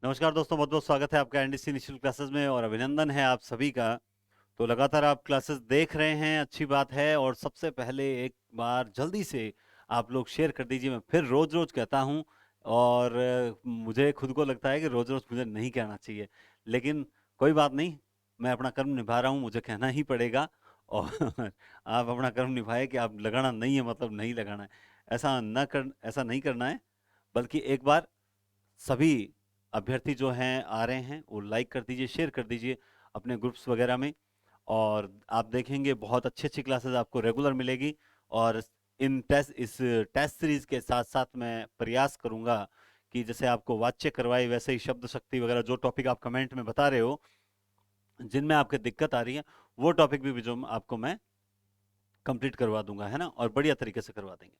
नमस्कार दोस्तों, बहुत बहुत स्वागत है आपका एनडीसी निशुल्क क्लासेस में और अभिनंदन है आप सभी का। तो लगातार आप क्लासेस देख रहे हैं, अच्छी बात है। और सबसे पहले एक बार जल्दी से आप लोग शेयर कर दीजिए। मैं फिर रोज रोज कहता हूं और मुझे खुद को लगता है कि रोज रोज मुझे नहीं कहना चाहिए, लेकिन कोई बात नहीं, मैं अपना कर्म निभा रहा हूं, मुझे कहना ही पड़ेगा। और आप अपना कर्म निभाए कि आप लगाना नहीं है मतलब नहीं लगाना है, ऐसा नहीं करना है। बल्कि एक बार सभी अभ्यर्थी जो हैं आ रहे हैं वो लाइक कर दीजिए, शेयर कर दीजिए अपने ग्रुप्स वगैरह में। और आप देखेंगे बहुत अच्छी अच्छी क्लासेस आपको रेगुलर मिलेगी। और इस टेस्ट सीरीज के साथ साथ मैं प्रयास करूंगा कि जैसे आपको वाच्य करवाए वैसे ही शब्द शक्ति वगैरह जो टॉपिक आप कमेंट में बता रहे हो, जिनमें आपके दिक्कत आ रही है, वो टॉपिक भी जो आपको मैं कंप्लीट करवा दूंगा, है ना, और बढ़िया तरीके से करवा देंगे।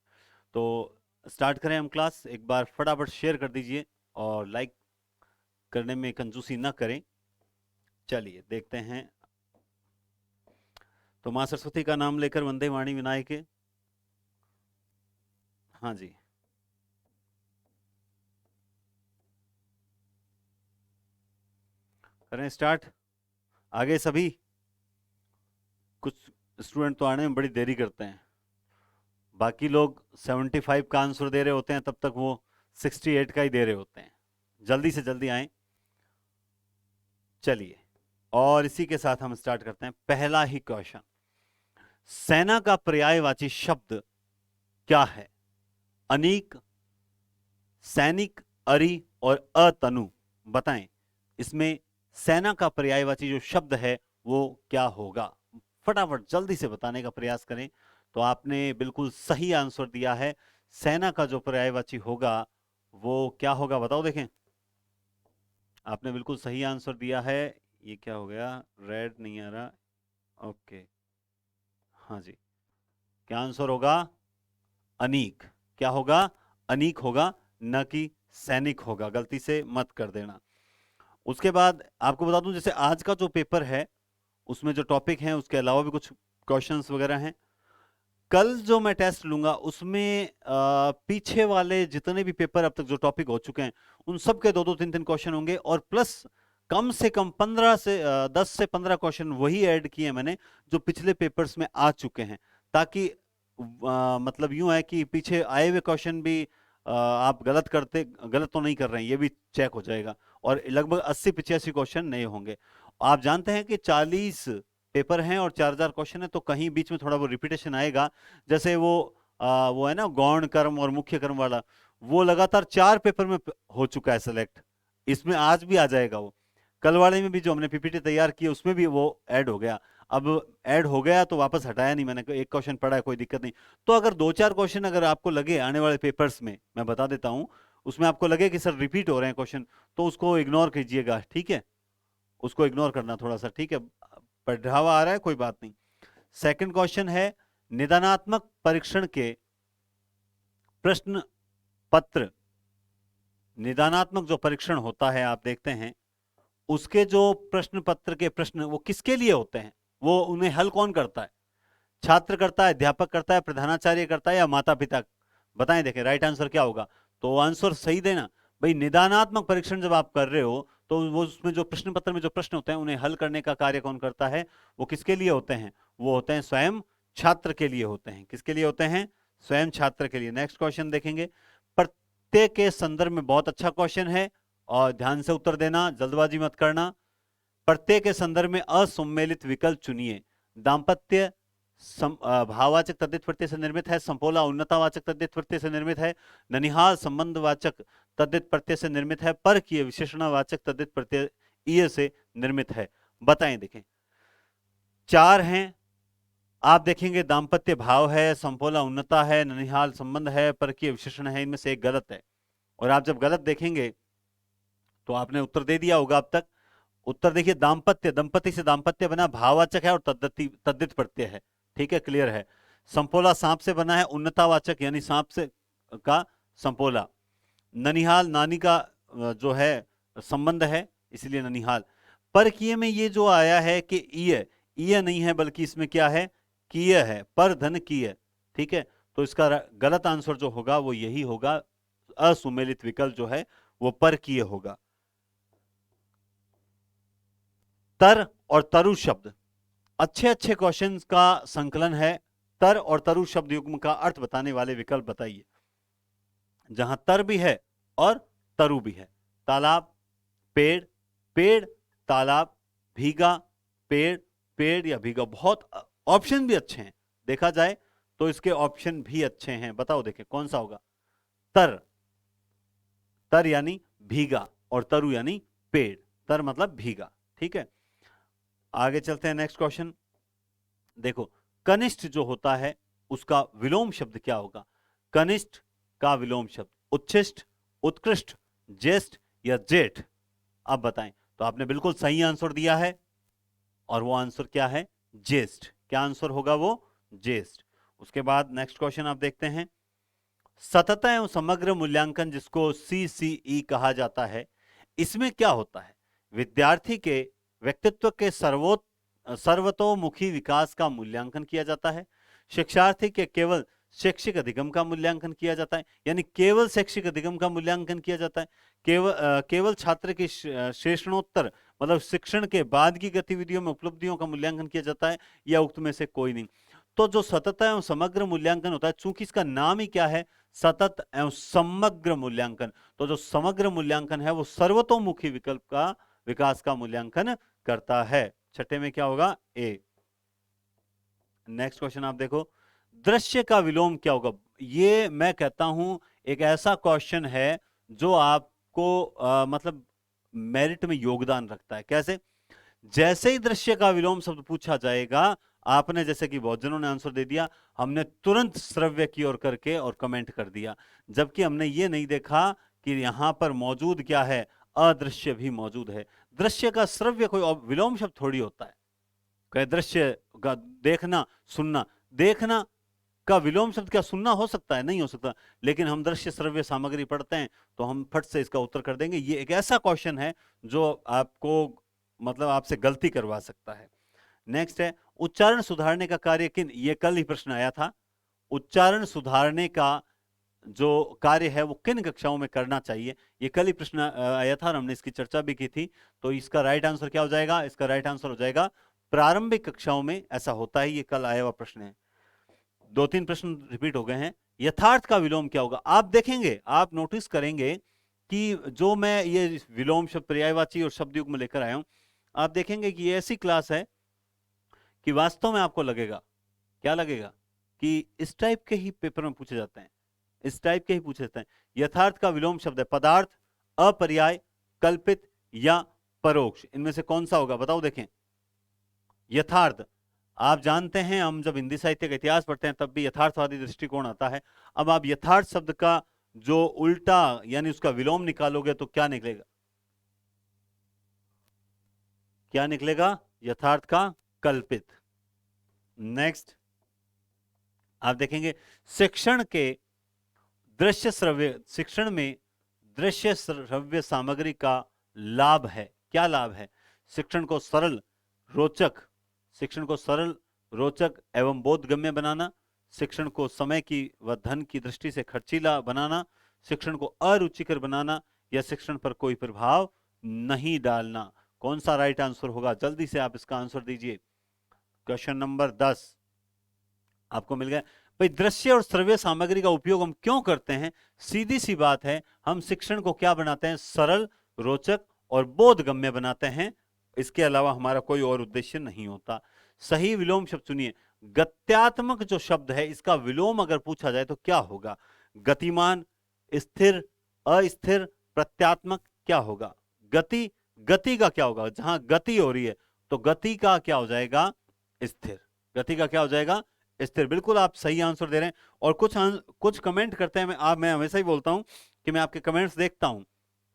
तो स्टार्ट करें हम क्लास। एक बार फटाफट शेयर कर दीजिए और लाइक करने में कंजूसी ना करें। चलिए देखते हैं। तो माँ सरस्वती का नाम लेकर वंदे वाणी विनायके। हाँ जी, करें स्टार्ट। आगे सभी। कुछ स्टूडेंट तो आने में बड़ी देरी करते हैं, बाकी लोग 75 का आंसर दे रहे होते हैं, तब तक वो 68 का ही दे रहे होते हैं। जल्दी से जल्दी आए। चलिए, और इसी के साथ हम स्टार्ट करते हैं पहला ही क्वेश्चन। सेना का पर्यायवाची शब्द क्या है? अनीक, सैनिक, अरि और अतनु। बताएं, इसमें सेना का पर्यायवाची जो शब्द है वो क्या होगा? फटाफट जल्दी से बताने का प्रयास करें। तो आपने बिल्कुल सही आंसर दिया है। सेना का जो पर्यायवाची होगा वो क्या होगा, बताओ देखें। आपने बिल्कुल सही आंसर दिया है। ये क्या हो गया, रेड नहीं आ रहा। ओके, हाँ जी, क्या आंसर होगा? अनीक। क्या होगा? अनीक होगा, न कि सैनिक होगा। गलती से मत कर देना। उसके बाद आपको बता दूं, जैसे आज का जो पेपर है उसमें जो टॉपिक हैं उसके अलावा भी कुछ क्वेश्चंस वगैरह हैं। कल जो मैं टेस्ट लूंगा उसमें पीछे वाले जितने भी पेपर अब तक जो टॉपिक हो चुके हैं उन सब के दो दो तीन तीन क्वेश्चन होंगे, और प्लस कम से कम 10 से 15 क्वेश्चन वही ऐड किए हैं मैंने जो पिछले पेपर्स में आ चुके हैं, ताकि मतलब यूं है कि पीछे आए हुए क्वेश्चन भी आप गलत तो नहीं कर रहे हैं, ये भी चेक हो जाएगा। और लगभग 80-85 क्वेश्चन नए होंगे। आप जानते हैं कि 40 पेपर हैं और 4,000 क्वेश्चन है, तो कहीं बीच में थोड़ा वो रिपीटेशन आएगा। जैसे वो है ना गौण कर्म और मुख्य कर्म वाला, वो लगातार 4 पेपर में हो चुका है सेलेक्ट। इसमें आज भी आ जाएगा वो। कल वाले में भी जो हमने पीपीटी तैयार की उसमें भी वो ऐड हो गया। अब ऐड हो गया तो वापस हटाया नहीं मैंने, एक क्वेश्चन पढ़ा है, कोई दिक्कत नहीं। तो अगर 2-4 क्वेश्चन अगर आपको लगे आने वाले पेपर्स में, मैं बता देता हूं, उसमें आपको लगे कि सर रिपीट हो रहे हैं क्वेश्चन, तो उसको इग्नोर कीजिएगा, ठीक है। उसको इग्नोर करना थोड़ा सा, ठीक है। बढ़ावा आ रहा है, कोई बात नहीं। सेकंड क्वेश्चन है, निदानात्मक परीक्षण के प्रश्न पत्र। निदानात्मक जो परीक्षण होता है आप देखते हैं, उसके जो प्रश्न पत्र के प्रश्न वो किसके लिए होते हैं? वो उन्हें हल कौन करता है? छात्र करता है, अध्यापक करता है, प्रधानाचार्य करता है, या माता पिता? बताएं, देखें राइट आंसर क्या होगा। तो आंसर सही देना। भाई, निदानात्मक परीक्षण जब आप कर रहे हो तो वो उसमें जो प्रश्न पत्र में जो प्रश्न होते हैं उन्हें हल करने का कार्य कौन करता है? वो किसके लिए होते हैं? वो होते हैं स्वयं छात्र के लिए होते हैं। किसके लिए होते हैं? स्वयं छात्र के लिए। नेक्स्ट क्वेश्चन देखेंगे। प्रत्येक के संदर्भ में, बहुत अच्छा क्वेश्चन है और ध्यान से उत्तर देना, जल्दबाजी मत करना। प्रत्येक के संदर्भ में असम्मिलित विकल्प चुनिए। दाम्पत्य भाववाचक तद्धित प्रत्यय से निर्मित है। संपोला उन्नतावाचक तद्धित प्रत्यय से निर्मित है। ननिहाल संबंधवाचक तद्धित प्रत्यय से निर्मित है। परकीय विशेषणवाचक तद्धित प्रत्यय ईय से निर्मित है। बताएं, देखें। 4 हैं। आप देखेंगे दाम्पत्य भाव है, संपोला उन्नता है, ननिहाल संबंध है, परकीय विशेषण है, इनमें से एक गलत है। और आप जब गलत देखेंगे तो आपने उत्तर दे दिया होगा अब तक। उत्तर देखिए, दाम्पत्य, दंपति से दाम्पत्य बना, भाववाचक है और तद्धित प्रत्यय है। ठीक है, क्लियर है। संपोला सांप से बना है, उन्नतावाचक यानी सांप से का संपोला। ननिहाल नानी का जो है संबंध है, इसलिए ननिहाल। परकीय में ये जो आया है कि ईय, ईय नहीं है बल्कि इसमें क्या है? कीय है, पर धन कीय। ठीक है, तो इसका गलत आंसर जो होगा वो यही होगा, असुमेलित विकल्प जो है वो परकीय होगा। तर और तरु शब्द, अच्छे अच्छे क्वेश्चंस का संकलन है। तर और तरु शब्द युग्म का अर्थ बताने वाले विकल्प बताइए। जहां तर भी है और तरु भी है। तालाब, पेड़, पेड़, तालाब, भीगा, पेड़, पेड़ या भीगा। बहुत ऑप्शन भी अच्छे हैं, देखा जाए तो इसके ऑप्शन भी अच्छे हैं। बताओ देखें कौन सा होगा। तर, तर यानी भीगा और तरु यानी पेड़। तर मतलब भीगा। ठीक है, आगे चलते हैं। नेक्स्ट क्वेश्चन देखो, कनिष्ठ जो होता है उसका विलोम शब्द क्या होगा। कनिष्ठ का विलोम शब्द उच्छिष्ट, उत्कृष्ट, ज्येष्ठ या जेठ। अब बताएं। तो आपने बिल्कुल सही आंसर दिया है और वो आंसर क्या है, ज्येष्ठ। क्या आंसर होगा वो, ज्येष्ठ। उसके बाद नेक्स्ट क्वेश्चन आप देखते हैं। सतत एवं समग्र मूल्यांकन जिसको CCE कहा जाता है, इसमें क्या होता है। विद्यार्थी के व्यक्तित्व के सर्वतोमुखी विकास का मूल्यांकन किया जाता है। शिक्षार्थी के केवल शैक्षिक अधिगम का मूल्यांकन किया जाता है, यानी केवल शैक्षिक अधिगम का मूल्यांकन किया जाता है। केवल छात्र की शेषणोत्तर मतलब शिक्षण के बाद की गतिविधियों में उपलब्धियों का मूल्यांकन किया जाता है, या उक्त में से कोई नहीं। तो जो सतत एवं समग्र मूल्यांकन होता है, चूंकि इसका नाम ही क्या है, सतत एवं समग्र मूल्यांकन, तो जो समग्र मूल्यांकन है वो सर्वतोमुखी विकल्प का विकास का मूल्यांकन करता है। छठे में क्या होगा, ए। नेक्स्ट क्वेश्चन आप देखो, दृश्य का विलोम क्या होगा। ये मैं कहता हूं एक ऐसा क्वेश्चन है जो आपको मतलब मेरिट में योगदान रखता है। कैसे, जैसे ही दृश्य का विलोम शब्द पूछा जाएगा, आपने जैसे कि बहुत जनों ने आंसर दे दिया, हमने तुरंत श्रव्य की ओर करके और कमेंट कर दिया, जबकि हमने ये नहीं देखा कि यहां पर मौजूद क्या है, अदृश्य भी मौजूद है। दृश्य का श्रव्य कोई विलोम शब्द थोड़ी होता है। कहे दृश्य का देखना, सुनना, देखना का विलोम शब्द क्या सुनना हो सकता है, नहीं हो सकता। लेकिन हम दृश्य श्रव्य सामग्री पढ़ते हैं तो हम फट से इसका उत्तर कर देंगे। ये एक ऐसा क्वेश्चन है जो आपको मतलब आपसे गलती करवा सकता है। नेक्स्ट है, उच्चारण सुधारने का कार्य किन, ये कल ही प्रश्न आया था। उच्चारण सुधारने का जो कार्य है वो किन कक्षाओं में करना चाहिए, ये कल ही प्रश्न आया था और हमने इसकी चर्चा भी की थी। तो इसका राइट आंसर क्या हो जाएगा, इसका राइट आंसर हो जाएगा प्रारंभिक कक्षाओं में ऐसा होता है। ये कल आया हुआ प्रश्न है। 2-3 प्रश्न रिपीट हो गए हैं। यथार्थ का विलोम क्या होगा। आप देखेंगे, आप नोटिस करेंगे कि जो मैं ये विलोम शब्द, पर्यायवाची और शब्द युग्म लेकर आया हूं, आप देखेंगे कि ये ऐसी क्लास है कि वास्तव में आपको लगेगा, क्या लगेगा, कि इस टाइप के ही पेपर में पूछे जाते हैं, इस टाइप के ही पूछे जाते हैं। यथार्थ का विलोम शब्द है पदार्थ, अपर्याय, कल्पित या परोक्ष। इनमें से कौन सा होगा, बताओ देखें। यथार्थ, आप जानते हैं हम जब हिंदी साहित्य का इतिहास पढ़ते हैं तब भी यथार्थवादी दृष्टिकोण आता है। अब आप यथार्थ शब्द का जो उल्टा यानी उसका विलोम निकालोगे तो क्या निकलेगा, क्या निकलेगा, यथार्थ का कल्पित। नेक्स्ट आप देखेंगे, शिक्षण के दृश्य श्रव्य, शिक्षण में दृश्य श्रव्य सामग्री का लाभ है। क्या लाभ है, शिक्षण को सरल, रोचक, शिक्षण को सरल, रोचक एवं बोधगम्य बनाना, शिक्षण को समय की व धन की दृष्टि से खर्चीला बनाना, शिक्षण को अरुचिकर बनाना, या शिक्षण पर कोई प्रभाव नहीं डालना। कौन सा राइट आंसर होगा, जल्दी से आप इसका आंसर दीजिए। क्वेश्चन नंबर 10 आपको मिल गया। भाई दृश्य और श्रव्य सामग्री का उपयोग हम क्यों करते हैं, सीधी सी बात है, हम शिक्षण को क्या बनाते हैं, सरल, रोचक और बोधगम्य बनाते हैं। इसके अलावा हमारा कोई और उद्देश्य नहीं होता। सही विलोम शब्द सुनिए, गत्यात्मक जो शब्द है इसका विलोम अगर पूछा जाए तो क्या होगा, गतिमान, स्थिर, अस्थिर, प्रत्यात्मक, क्या होगा, गति, गति का क्या होगा, जहां गति हो रही है तो गति का क्या हो जाएगा, स्थिर, गति का क्या हो जाएगा, स्थिर। बिल्कुल आप सही आंसर दे रहे हैं। और कुछ कमेंट करते हैं, मैं हमेशा ही बोलता हूं कि मैं आपके कमेंट्स देखता हूं,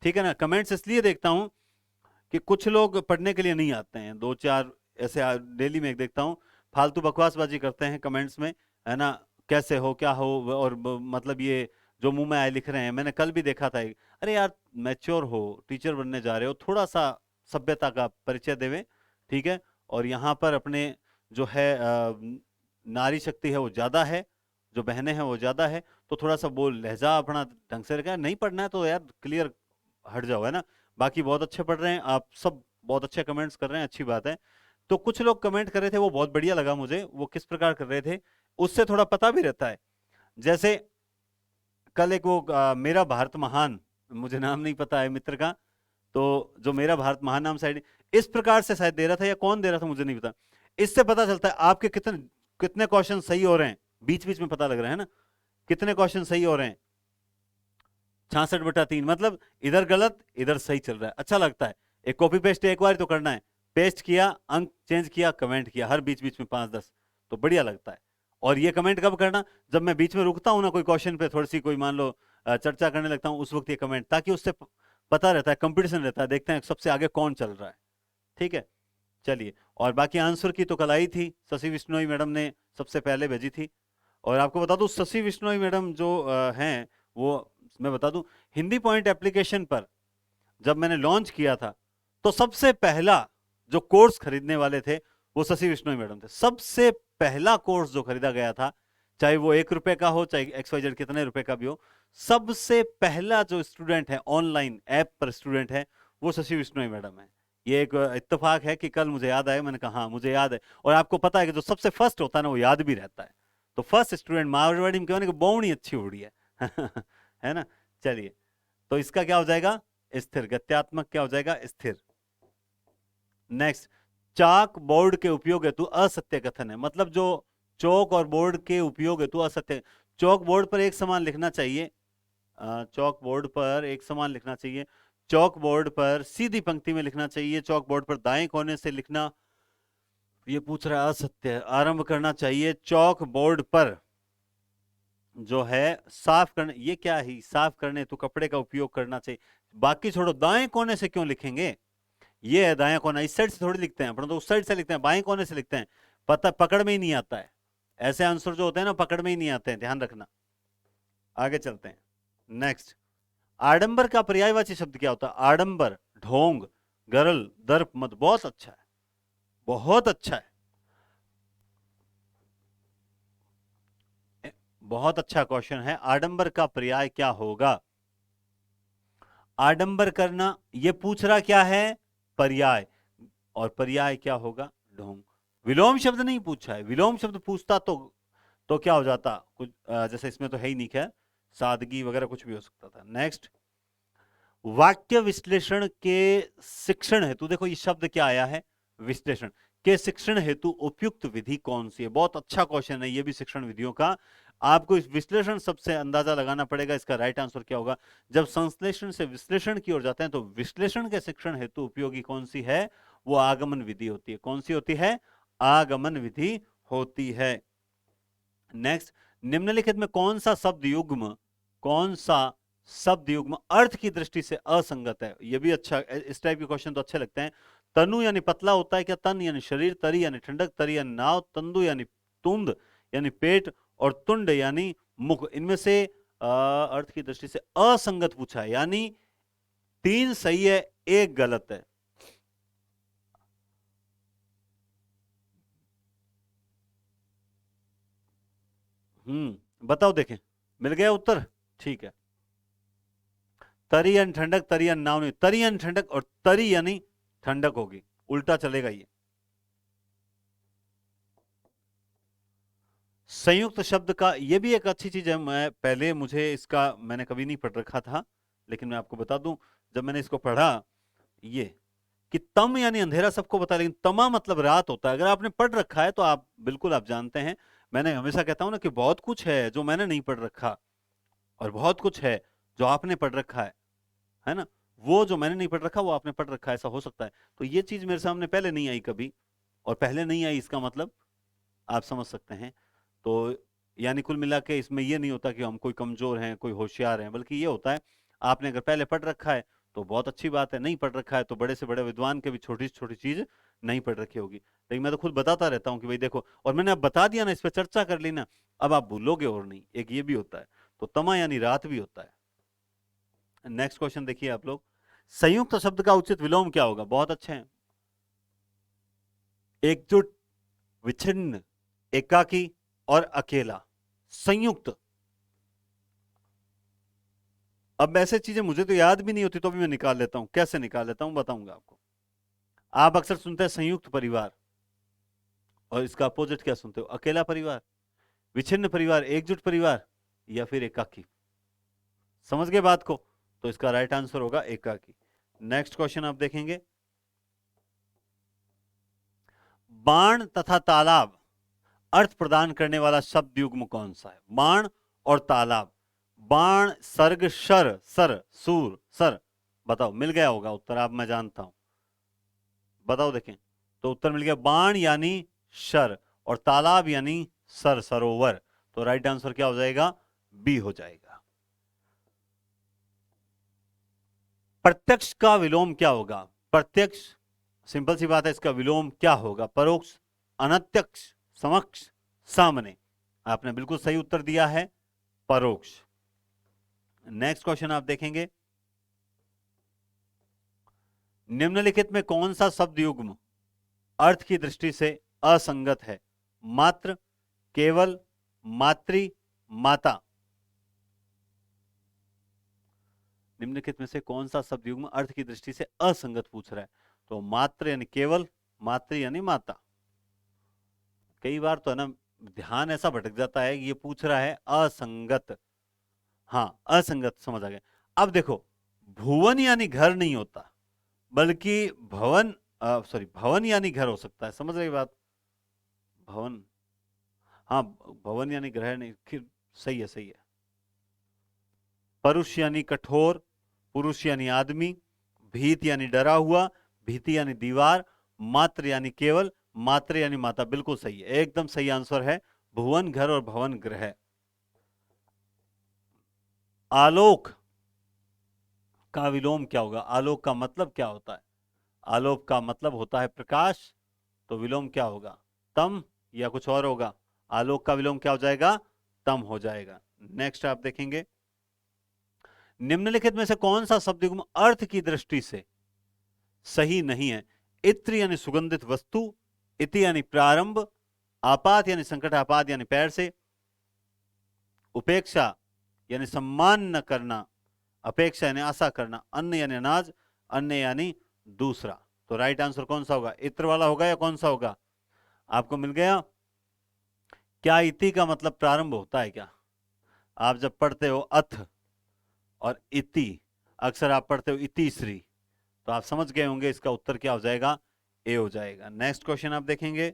ठीक है ना। कमेंट्स इसलिए देखता हूं कि कुछ लोग पढ़ने के लिए नहीं आते हैं, 2-4 ऐसे डेली में देखता हूं, फालतू बकवासबाजी करते हैं कमेंट्स में, है ना, कैसे हो, क्या हो, और मतलब ये जो मुंह में आए लिख रहे हैं। मैंने कल भी देखा था, अरे यार मैच्योर हो, टीचर बनने जा रहे हो, थोड़ा सा सभ्यता का परिचय देवे, ठीक है। और यहाँ पर अपने जो है नारी शक्ति है वो ज्यादा है, जो बहनें हैं वो ज्यादा है, तो थोड़ा सा बोल लहजा अपना ढंग से रखा। नहीं पढ़ना है तो यार क्लियर हट जाओ, है ना। बाकी बहुत अच्छे पढ़ रहे हैं आप सब, बहुत अच्छे कमेंट्स कर रहे हैं, अच्छी बात है। तो कुछ लोग कमेंट कर रहे थे, वो बहुत बढ़िया लगा मुझे, वो किस प्रकार कर रहे थे उससे थोड़ा पता भी रहता है। जैसे कल एक वो मेरा भारत महान, मुझे नाम नहीं पता है मित्र का, तो जो मेरा भारत महान नाम साइड इस प्रकार से शायद दे रहा था, या कौन दे रहा था मुझे नहीं पता। इससे पता चलता है आपके कितने कितने क्वेश्चन सही हो रहे हैं, बीच बीच में पता लग रहा है ना कितने क्वेश्चन सही हो रहे हैं। 66/3, मतलब इधर गलत इधर सही चल रहा है, अच्छा लगता है। एक कॉपी पेस्ट एक बार तो करना है, पेस्ट किया, अंक चेंज किया, कमेंट किया, हर बीच बीच में 5-10, तो बढ़िया लगता है। और ये कमेंट कब करना, जब मैं बीच में रुकता हूं ना कोई क्वेश्चन पे, थोड़ी सी कोई मान लो चर्चा करने लगता हूं, उस वक्त ये कमेंट, ताकि उससे पता रहता है, कंपटीशन रहता है, देखते हैं सबसे आगे कौन चल रहा है। ठीक है, चलिए। और बाकी आंसर की तो कल आई थी, शशि विश्नोई मैडम ने सबसे पहले भेजी थी। और आपको बता दूं शशि विश्नोई मैडम जो हैं, वो मैं बता दूं हिंदी पॉइंट एप्लीकेशन पर जब मैंने लॉन्च किया था, तो सबसे पहला जो कोर्स खरीदने वाले थे वो शशि विश्नोई मैडम थे। सबसे पहला कोर्स जो खरीदा गया था, चाहे वो 1 रुपए का हो, चाहे XYZ कितने रुपए का भी हो, सबसे पहला जो स्टूडेंट है ऑनलाइन ऐप पर स्टूडेंट है, वो शशि विश्नोई मैडम है। ये एक इत्तेफाक है कि कल मुझे याद आया, मैंने कहा हाँ मुझे याद है। और आपको पता है कि जो सबसे फर्स्ट होता है ना, वो याद भी रहता है। तो फर्स्ट स्टूडेंट मारवाड़ी में कहने की बहुनी अच्छी उड़ी है है ना। चलिए, तो इसका क्या हो जाएगा, स्थिर। गत्यात्मक क्या हो जाएगा, स्थिर। नेक्स्ट, चाक बोर्ड के उपयोग हेतु असत्य कथन है, मतलब जो चौक और बोर्ड के उपयोग हेतु असत्य। चौक बोर्ड पर एक समान लिखना चाहिए, चौक बोर्ड पर एक समान लिखना चाहिए, चौक बोर्ड पर सीधी पंक्ति में लिखना चाहिए, चौक बोर्ड पर दाएं कोने से लिखना, ये पूछ रहा है असत्य। आरंभ करना चाहिए चौक बोर्ड पर जो है साफ करने, ये क्या है, साफ करने तो कपड़े का उपयोग करना चाहिए। बाकी छोड़ो, दाएं कोने से क्यों लिखेंगे, ये है दाया कोना, इस साइड से थोड़ी लिखते हैं, परंतु उस साइड से लिखते हैं, बाएं कोने से लिखते हैं। पता पकड़ में ही नहीं आता है, ऐसे आंसर जो होते हैं ना पकड़ में ही नहीं आते हैं, ध्यान रखना। आगे चलते हैं। नेक्स्ट, आडंबर का पर्यायवाची शब्द क्या होता है, आडंबर, ढोंग, गरल, दर्प, मत। बहुत अच्छा है, बहुत अच्छा है, बहुत अच्छा क्वेश्चन है। आडंबर का पर्याय क्या होगा, आडंबर करना, ये पूछ रहा क्या है, पर्याय, और पर्याय क्या होगा, ढोंग। विलोम शब्द नहीं पूछा है, विलोम शब्द पूछता तो क्या हो जाता कुछ, जैसे इसमें तो है ही नहीं, खैर सादगी वगैरह कुछ भी हो सकता था। नेक्स्ट, वाक्य विश्लेषण के शिक्षण हेतु, देखो ये शब्द क्या आया है, विश्लेषण के शिक्षण हेतु उपयुक्त विधि कौन सी है। बहुत अच्छा क्वेश्चन है ये भी शिक्षण विधियों का। आपको इस विश्लेषण शब्द से अंदाजा लगाना पड़ेगा इसका राइट आंसर क्या होगा। जब संश्लेषण से विश्लेषण की ओर जाते हैं तो विश्लेषण के शिक्षण हेतु उपयोगी कौन सी है, वो आगमन विधि होती है। कौन सी होती है, आगमन विधि होती है। नेक्स्ट, निम्नलिखित में कौन सा शब्द युग्म, कौन सा शब्द युग्म अर्थ की दृष्टि से असंगत है। ये भी अच्छा, इस टाइप के क्वेश्चन तो अच्छे लगते हैं। तनु यानी पतला होता है क्या, तन यानी शरीर, तरी यानी ठंडक, तरी यानी नाव, तंदु यानी तुंद यानी पेट, और तुंड यानी मुख। इनमें से अर्थ की दृष्टि से असंगत पूछा है, यानी 3 सही है 1 गलत है। बताओ देखें, मिल गया उत्तर, ठीक है। तरी यानी ठंडक, तरी यानी नाव नहीं, तरी यानी ठंडक और तरी यानी ठंडक होगी, उल्टा चलेगा ये। संयुक्त शब्द का, ये भी एक अच्छी चीज है, मैं पहले मुझे इसका मैंने कभी नहीं पढ़ रखा था, लेकिन मैं आपको बता दूं, जब मैंने इसको पढ़ा, ये कि तम यानी अंधेरा सबको पता है, लेकिन तमा मतलब रात होता है। अगर आपने पढ़ रखा है तो आप बिल्कुल आप जानते हैं। मैंने हमेशा कहता हूं ना कि बहुत कुछ है जो मैंने नहीं पढ़ रखा, और बहुत कुछ है जो आपने पढ़ रखा है ना। वो जो मैंने नहीं पढ़ रखा वो आपने पढ़ रखा है, ऐसा हो सकता है। तो ये चीज मेरे सामने पहले नहीं आई कभी, और पहले नहीं आई इसका मतलब आप समझ सकते हैं। तो यानी कुल मिला के इसमें ये नहीं होता कि हम कोई कमजोर हैं कोई होशियार हैं, बल्कि ये होता है आपने अगर पहले पढ़ रखा है तो बहुत अच्छी बात है, नहीं पढ़ रखा है तो बड़े से बड़े विद्वान के भी छोटी से छोटी चीज नहीं पढ़ रखी होगी। लेकिन मैं तो खुद बताता रहता हूँ कि भाई देखो, और मैंने अब बता दिया ना, इस पर चर्चा कर ली ना, अब आप भूलोगे और नहीं, एक ये भी होता है। तो तमा यानी रात भी होता है। नेक्स्ट क्वेश्चन देखिए आप लोग, संयुक्त शब्द का उचित विलोम क्या होगा। बहुत अच्छे हैं, एकजुट, विच्छिन्न, एकाकी और अकेला, संयुक्त। अब ऐसे चीजें मुझे तो याद भी नहीं होती, तो भी मैं निकाल लेता हूं, कैसे निकाल लेता हूं बताऊंगा आपको। आप अक्सर सुनते हैं संयुक्त परिवार, और इसका अपोजिट क्या सुनते हो? अकेला परिवार, विच्छिन्न परिवार, एकजुट परिवार, या फिर एकाकी। समझ गए बात को? तो इसका राइट आंसर होगा एकाकी। नेक्स्ट क्वेश्चन आप देखेंगे, बाण तथा तालाब अर्थ प्रदान करने वाला शब्द युग्म कौन सा है? बाण और तालाब। बाण, सर्ग, शर, सर, सूर, सर। बताओ, मिल गया होगा उत्तर, आप, मैं जानता हूं। बताओ, देखें तो उत्तर मिल गया, बाण यानी शर और तालाब यानी सर, सरोवर। तो राइट आंसर क्या हो जाएगा? बी हो जाएगा। प्रत्यक्ष का विलोम क्या होगा? प्रत्यक्ष, सिंपल सी बात है, इसका विलोम क्या होगा? परोक्ष, अनत्यक्ष, समक्ष, सामने। आपने बिल्कुल सही उत्तर दिया है, परोक्ष। नेक्स्ट क्वेश्चन आप देखेंगे, निम्नलिखित में कौन सा शब्द युग्म अर्थ की दृष्टि से असंगत है? मात्र, केवल, मातृ, माता। निम्नलिखित में से कौन सा शब्द युग्म अर्थ की दृष्टि से असंगत पूछ रहा है? तो मात्र यानी केवल, मातृ यानी माता। कई बार तो है ना, ध्यान ऐसा भटक जाता है, ये पूछ रहा है असंगत। हाँ, असंगत समझ आ गया। अब देखो, भुवन यानी घर नहीं होता, बल्कि भवन, सॉरी, भवन यानी घर हो सकता है। समझ रही बात? भवन, हाँ, भवन यानी ग्रह नहीं, फिर सही है, सही है। परुष यानी कठोर, पुरुष यानी आदमी, भीत यानी डरा हुआ, भीति यानी दीवार, मात्र यानी केवल, मात्र यानी माता। बिल्कुल सही है, एकदम सही आंसर है, भुवन घर और भवन ग्रह। आलोक का विलोम क्या होगा? आलोक का मतलब क्या होता है? आलोक का मतलब होता है प्रकाश, तो विलोम क्या होगा? तम या कुछ और होगा? आलोक का विलोम क्या हो जाएगा? तम हो जाएगा। नेक्स्ट आप देखेंगे, निम्नलिखित में से कौन सा शब्द युग्म अर्थ की दृष्टि से सही नहीं है? इत्र यानी सुगंधित वस्तु, इति यानी प्रारंभ, आपात यानी संकट, आपात यानी पैर से, उपेक्षा यानी सम्मान न करना, अपेक्षा यानी आशा करना, अन्न यानी अनाज, अन्य यानी दूसरा। तो राइट आंसर कौन सा होगा? इत्र वाला होगा या कौन सा होगा? आपको मिल गया। क्या इति का मतलब प्रारंभ होता है क्या? आप जब पढ़ते हो अथ और इति, अक्सर आप पढ़ते हो इति श्री, तो आप समझ गए होंगे इसका उत्तर क्या हो जाएगा? ए हो जाएगा। नेक्स्ट क्वेश्चन आप देखेंगे,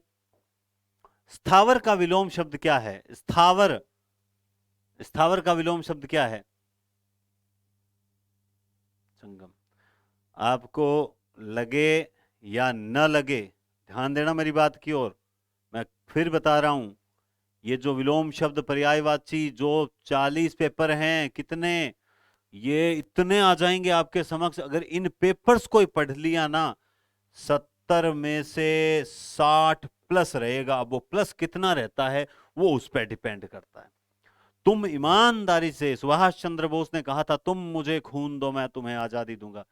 स्थावर का विलोम शब्द क्या है? स्थावर, स्थावर का विलोम शब्द क्या है? संगम। आपको लगे या न लगे, ध्यान देना मेरी बात की ओर, मैं फिर बता रहा हूं, ये जो विलोम शब्द पर्यायवाची जो 40 पेपर हैं, कितने, ये इतने आ जाएंगे आपके समक्ष, अगर इन पेपर्स को पढ़ लिया ना, 70 में से 60 प्लस रहेगा। अब वो प्लस कितना रहता है वो उस पर डिपेंड करता है। तुम ईमानदारी से, सुभाष चंद्र बोस ने कहा था, तुम मुझे खून दो मैं तुम्हें आजादी दूंगा।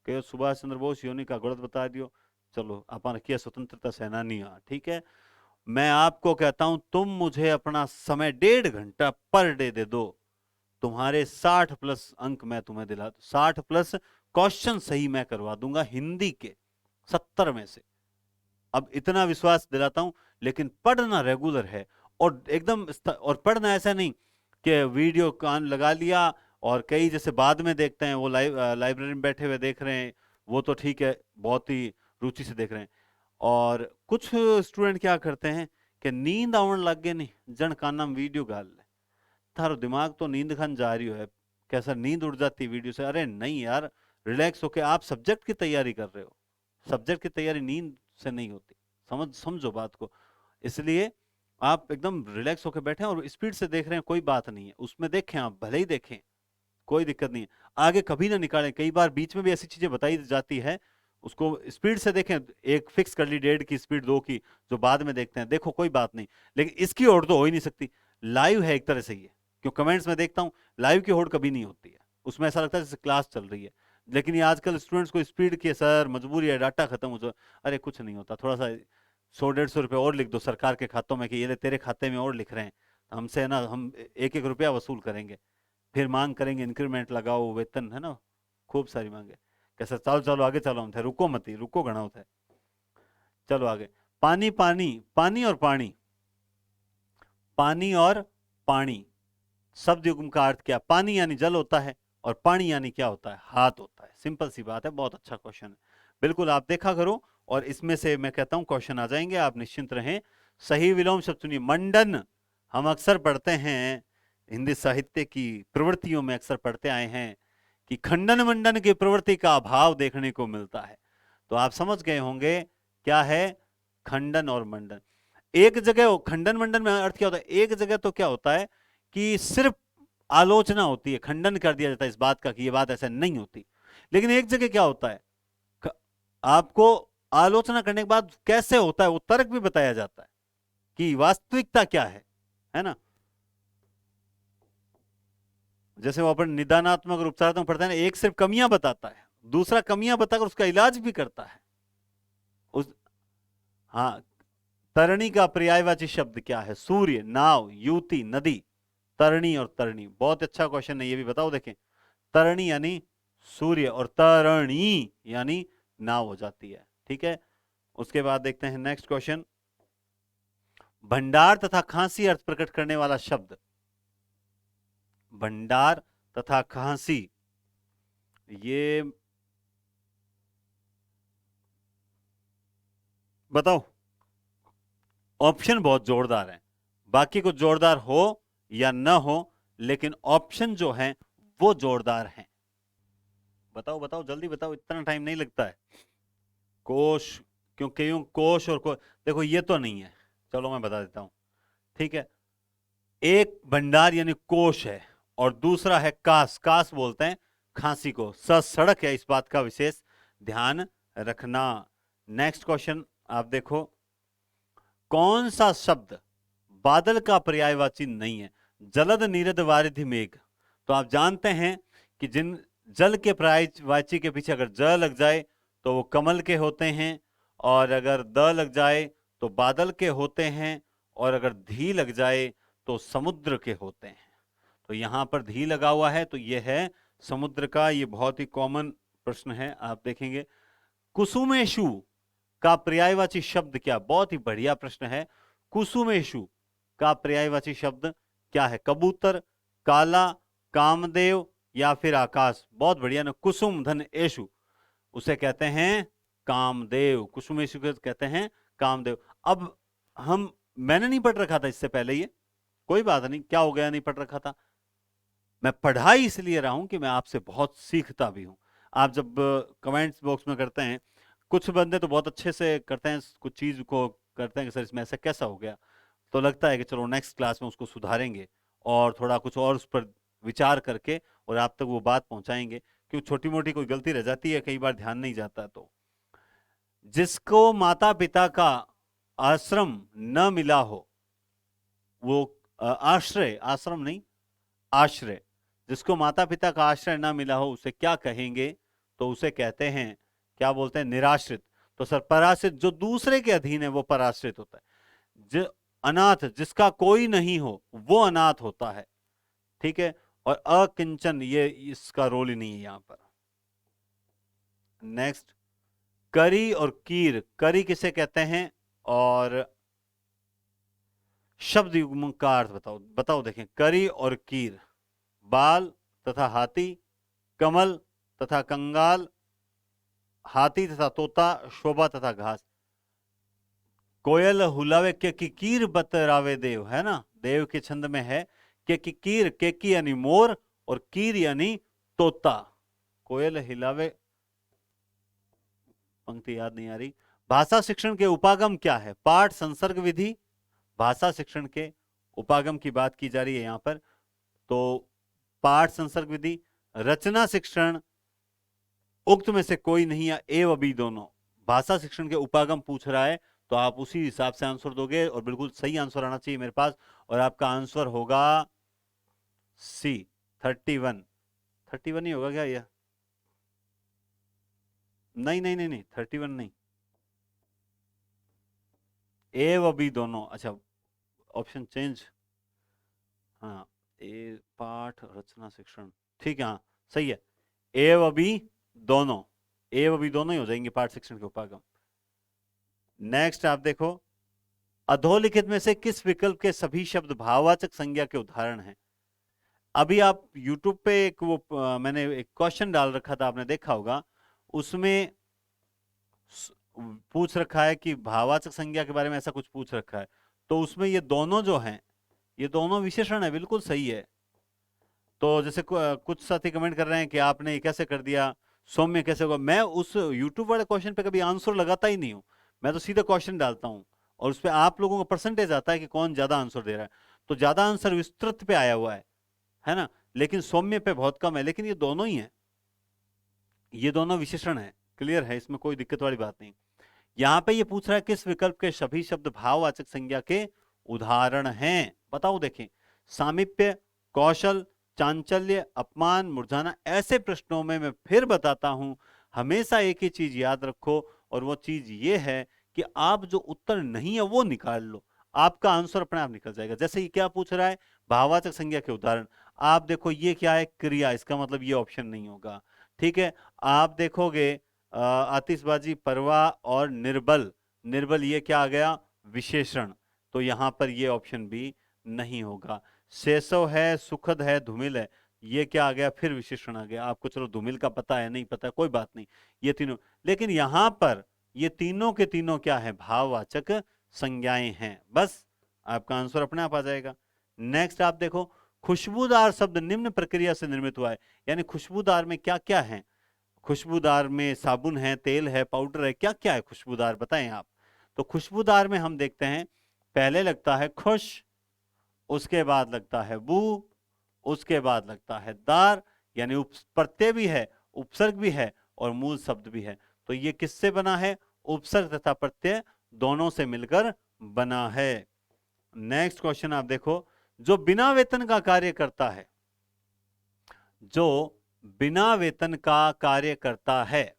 कहो सुभाष चंद्र बोस योनि का गलत बता दियो, चलो अपन रखिए स्वतंत्रता सेनानी, ठीक है। मैं आपको कहता हूं, तुम मुझे अपना समय 1.5 घंटा पर डे दे दो, तुम्हारे 60 प्लस अंक मैं तुम्हें दिला, 60 प्लस क्वेश्चन सही मैं करवा दूंगा हिंदी के 70 में से। अब इतना विश्वास दिलाता हूं, लेकिन पढ़ना रेगुलर है, और एकदम, और पढ़ना ऐसा नहीं कि वीडियो कान लगा लिया, और कई जैसे बाद में देखते हैं वो लाइब्रेरी में बैठे हुए देख रहे हैं, वो तो ठीक है, बहुत ही रुचि से देख रहे हैं। और कुछ स्टूडेंट क्या करते हैं कि नींद आवन लग गए नहीं जन काना में वीडियो गाल ले, थारो दिमाग तो नींद खान जा रही है, कैसा नींद उड़ जाती वीडियो से। अरे नहीं यार, रिलैक्स होके आप सब्जेक्ट की तैयारी कर रहे हो, सब्जेक्ट की तैयारी नींद से नहीं होती, समझो बात को। इसलिए आप एकदम रिलैक्स होकर बैठे और स्पीड से देख रहे हैं, कोई बात नहीं है उसमें, देखें आप भले ही देखें, कोई दिक्कत नहीं है, आगे कभी ना निकालें। कई बार बीच में भी ऐसी चीजें बताई जाती है, उसको स्पीड से देखें, एक फिक्स कर ली 1.5 की स्पीड, 2 की, जो बाद में देखते हैं, देखो कोई बात नहीं, लेकिन इसकी ओर तो हो ही नहीं सकती। लाइव है एक तरह से ये, क्यों कमेंट्स में देखता हूं, लाइव की होड़ कभी नहीं होती है, उसमें ऐसा लगता है जैसे क्लास चल रही है। लेकिन ये आजकल स्टूडेंट्स को स्पीड की, सर मजबूरी है, डाटा खत्म हो जाए, अरे कुछ नहीं होता, थोड़ा सा 100-150 रुपये और लिख दो सरकार के खातों में, कि ये ले तेरे खाते में और लिख रहे हैं, हमसे है ना, हम 1-1 रुपया वसूल करेंगे, फिर मांग करेंगे इंक्रीमेंट लगाओ, वेतन, है ना, खूब सारी मांगे। कैसे चलो चलो आगे चलो, हम थे रुको मत ही, रुको घना थे। चलो आगे। पानी पानी, पानी और पानी, पानी और पानी शब्द युग्म का अर्थ क्या? पानी यानी जल होता है और पानी यानी क्या होता है? हाथ होता है। सिंपल सी बात है, बहुत अच्छा क्वेश्चन है। बिल्कुल आप देखा करो और इसमें से मैं कहता हूं क्वेश्चन आ जाएंगे, आप निश्चिंत रहें। सही विलोम शब्द चुनिए। मंडन हम अक्सर पढ़ते हैं, हिंदी साहित्य की प्रवृत्तियों में अक्सर पढ़ते आए हैं कि खंडन मंडन की प्रवृत्ति का अभाव देखने को मिलता है। तो आप समझ गए होंगे क्या है खंडन और मंडन। एक जगह खंडन मंडन में अर्थ क्या होता है? एक जगह तो क्या होता है कि सिर्फ आलोचना होती है, खंडन कर दिया जाता है इस बात का कि ये बात ऐसे नहीं होती। लेकिन एक जगह क्या होता है, आपको आलोचना करने के बाद कैसे होता है वो तर्क भी बताया जाता है कि वास्तविकता क्या है ना। जैसे वो अपन निदानात्मक और उपचारात्मक पढ़ते हैं ना, एक सिर्फ कमियां बताता है, दूसरा कमियां बताकर उसका इलाज भी करता है। उस हाँ, तरणी का पर्यायवाची शब्द क्या है? सूर्य, नाव, युवती, नदी। तरणी और तरणी, बहुत अच्छा क्वेश्चन है, ये भी बताओ। देखें, तरणी यानी सूर्य और तरणी यानी नाव हो जाती है। ठीक है, उसके बाद देखते हैं नेक्स्ट क्वेश्चन। भंडार तथा खांसी अर्थ प्रकट करने वाला शब्द। भंडार तथा खांसी, ये बताओ। ऑप्शन बहुत जोरदार है, बाकी कुछ जोरदार हो या न हो, लेकिन ऑप्शन जो है वो जोरदार हैं। बताओ बताओ, जल्दी बताओ, इतना टाइम नहीं लगता है। कोश, क्योंकि यूं कोश और को, देखो ये तो नहीं है, चलो मैं बता देता हूं। ठीक है, एक भंडार यानी कोश है और दूसरा है कास। कास बोलते हैं खांसी को। सड़क है, इस बात का विशेष ध्यान रखना। नेक्स्ट क्वेश्चन आप देखो। कौन सा शब्द बादल का पर्यायवाची नहीं है? जलद नीरद वारिधि मेघ। तो आप जानते हैं कि जिन जल के पर्यायवाची के पीछे अगर ज लग जाए तो वो कमल के होते हैं, और अगर द लग जाए तो बादल के होते हैं, और अगर धी लग जाए तो समुद्र के होते हैं। तो यहां पर धी लगा हुआ है तो यह है समुद्र का। ये बहुत ही कॉमन प्रश्न है, आप देखेंगे। कुसुमेशु का पर्यायवाची शब्द क्या? बहुत ही बढ़िया प्रश्न है। कुसुमेशु का पर्यायवाची शब्द क्या है? कबूतर, काला, कामदेव या फिर आकाश? बहुत बढ़िया ना, कुसुम धन एशु, उसे कहते हैं कामदेव। कुसुमेशु को कहते हैं कामदेव। अब हम, मैंने नहीं पढ़ रखा था इससे पहले ये, कोई बात नहीं, क्या हो गया नहीं पढ़ रखा था। मैं पढ़ाई इसलिए रहा हूं कि मैं आपसे बहुत सीखता भी हूं। आप जब कमेंट्स बॉक्स में करते हैं, कुछ बंदे तो बहुत अच्छे से करते हैं, कुछ चीज को करते हैं कि सर इसमें ऐसा कैसा हो गया, तो लगता है कि चलो नेक्स्ट क्लास में उसको सुधारेंगे और थोड़ा कुछ और उस पर विचार करके और आप तक वो बात पहुंचाएंगे। क्योंकि छोटी मोटी कोई गलती रह जाती है, कई बार ध्यान नहीं जाता। तो जिसको माता पिता का आश्रम न मिला हो वो, आश्रय, आश्रम नहीं, आश्रय, जिसको माता पिता का आश्रय ना मिला हो उसे क्या कहेंगे? तो उसे कहते हैं, क्या बोलते हैं? निराश्रित। तो सर पराश्रित जो दूसरे के अधीन है वो पराश्रित होता है। जो अनाथ, जिसका कोई नहीं हो वो अनाथ होता है। ठीक है, और अकिंचन ये इसका रोल ही नहीं है यहां पर। नेक्स्ट, करी और कीर। करी किसे कहते हैं और शब्द युग्म का अर्थ बताओ। बताओ, देखें, करी और कीर। बाल तथा हाथी, कमल तथा कंगाल, हाथी तथा तोता, शोभा तथा घास। कोयल हुलावे के किकीर बतरावे देव, है ना, देव के छंद में है। के किकीर, के की यानी मोर और कीर यानी तोता। कोयल हिलावे, पंक्ति याद नहीं आ रही। भाषा शिक्षण के उपागम क्या है? पाठ, संसर्ग, विधि। भाषा शिक्षण के उपागम की बात की जा रही है यहां पर। तो पाठ, संसर्ग, विधि। रचना शिक्षण, उक्त में से कोई नहीं या एव अभी दोनों। भाषा शिक्षण के उपागम पूछ रहा है तो आप उसी हिसाब से आंसर दोगे और बिल्कुल सही आंसर आना चाहिए मेरे पास। और आपका आंसर होगा सी, 31। 31 ही होगा क्या यह? नहीं नहीं नहीं नहीं, 31 नहीं, एव अभी दोनों। अच्छा, ऑप्शन चेंज। हाँ, ए पाठ रचना शिक्षण, ठीक है, हाँ सही है। एव अभी दोनों, एव अभी दोनों ही हो जाएंगे पाठ शिक्षण के उपागम। नेक्स्ट आप देखो, अधोलिखित में से किस विकल्प के सभी शब्द भाववाचक संज्ञा के उदाहरण हैं? अभी आप YouTube पे एक मैंने एक क्वेश्चन डाल रखा था, आपने देखा होगा, उसमें पूछ रखा है कि भाववाचक संज्ञा के बारे में ऐसा कुछ पूछ रखा है, तो उसमें ये दोनों जो हैं, ये दोनों विशेषण है, बिल्कुल सही है। तो जैसे कुछ साथी कमेंट कर रहे हैं कि आपने ये कैसे कर दिया, सौम्य कैसे होगा। मैं उस यूट्यूब वाले क्वेश्चन पे कभी आंसर लगाता ही नहीं हूं, मैं तो सीधा क्वेश्चन डालता हूं और उस पर आप लोगों का परसेंटेज आता है कि कौन ज्यादा आंसर दे रहा है। तो ज्यादा आंसर विस्तृत पे आया हुआ है ना, लेकिन सौम्य पे बहुत कम है। लेकिन ये दोनों ही है, ये दोनों विशेषण है, क्लियर है, इसमें कोई दिक्कत वाली बात नहीं। यहां पे ये पूछ रहा है किस विकल्प के सभी शब्द भाववाचक संज्ञा के उदाहरण हैं, बताओ। देखें, सामीप्य, कौशल, चांचल्य, अपमान, मुरझाना, ऐसे प्रश्नों में मैं फिर बताता हूं, हमेशा एक ही चीज याद रखो, और वो चीज ये है कि आप जो उत्तर नहीं है वो निकाल लो, आपका आंसर अपने आप निकल जाएगा। जैसे ये क्या पूछ रहा है, भाववाचक संज्ञा के उदाहरण। आप देखो ये क्या है, क्रिया, इसका मतलब ये ऑप्शन नहीं होगा। ठीक है, आप देखोगे आतिशबाजी, परवाह और निर्बल, निर्बल ये क्या आ गया, विशेषण, तो यहां पर ये ऑप्शन भी नहीं होगा। शैशव है, सुखद है, धूमिल है, ये क्या आ गया, फिर विशेषण आ गया। आपको चलो धूमिल का पता है, नहीं पता, कोई बात नहीं, ये तीनों। लेकिन यहां पर ये तीनों के तीनों क्या है, भाववाचक संज्ञाएं हैं। बस आपका आंसर अपने आप आ जाएगा। नेक्स्ट आप देखो, खुशबूदार शब्द निम्न प्रक्रिया से निर्मित हुआ है, यानी खुशबूदार में क्या क्या है। खुशबूदार में साबुन है, तेल है, पाउडर है, क्या क्या है खुशबूदार, बताएं आप। तो खुशबूदार में हम देखते हैं, पहले लगता है खुश, उसके बाद लगता है बू, उसके बाद लगता है दार, यानी प्रत्यय भी है, उपसर्ग भी है और मूल शब्द भी है। तो ये किससे बना है, उपसर्ग तथा प्रत्यय दोनों से मिलकर बना है। नेक्स्ट क्वेश्चन आप देखो, जो बिना वेतन का कार्य करता है, जो बिना वेतन का कार्य करता है,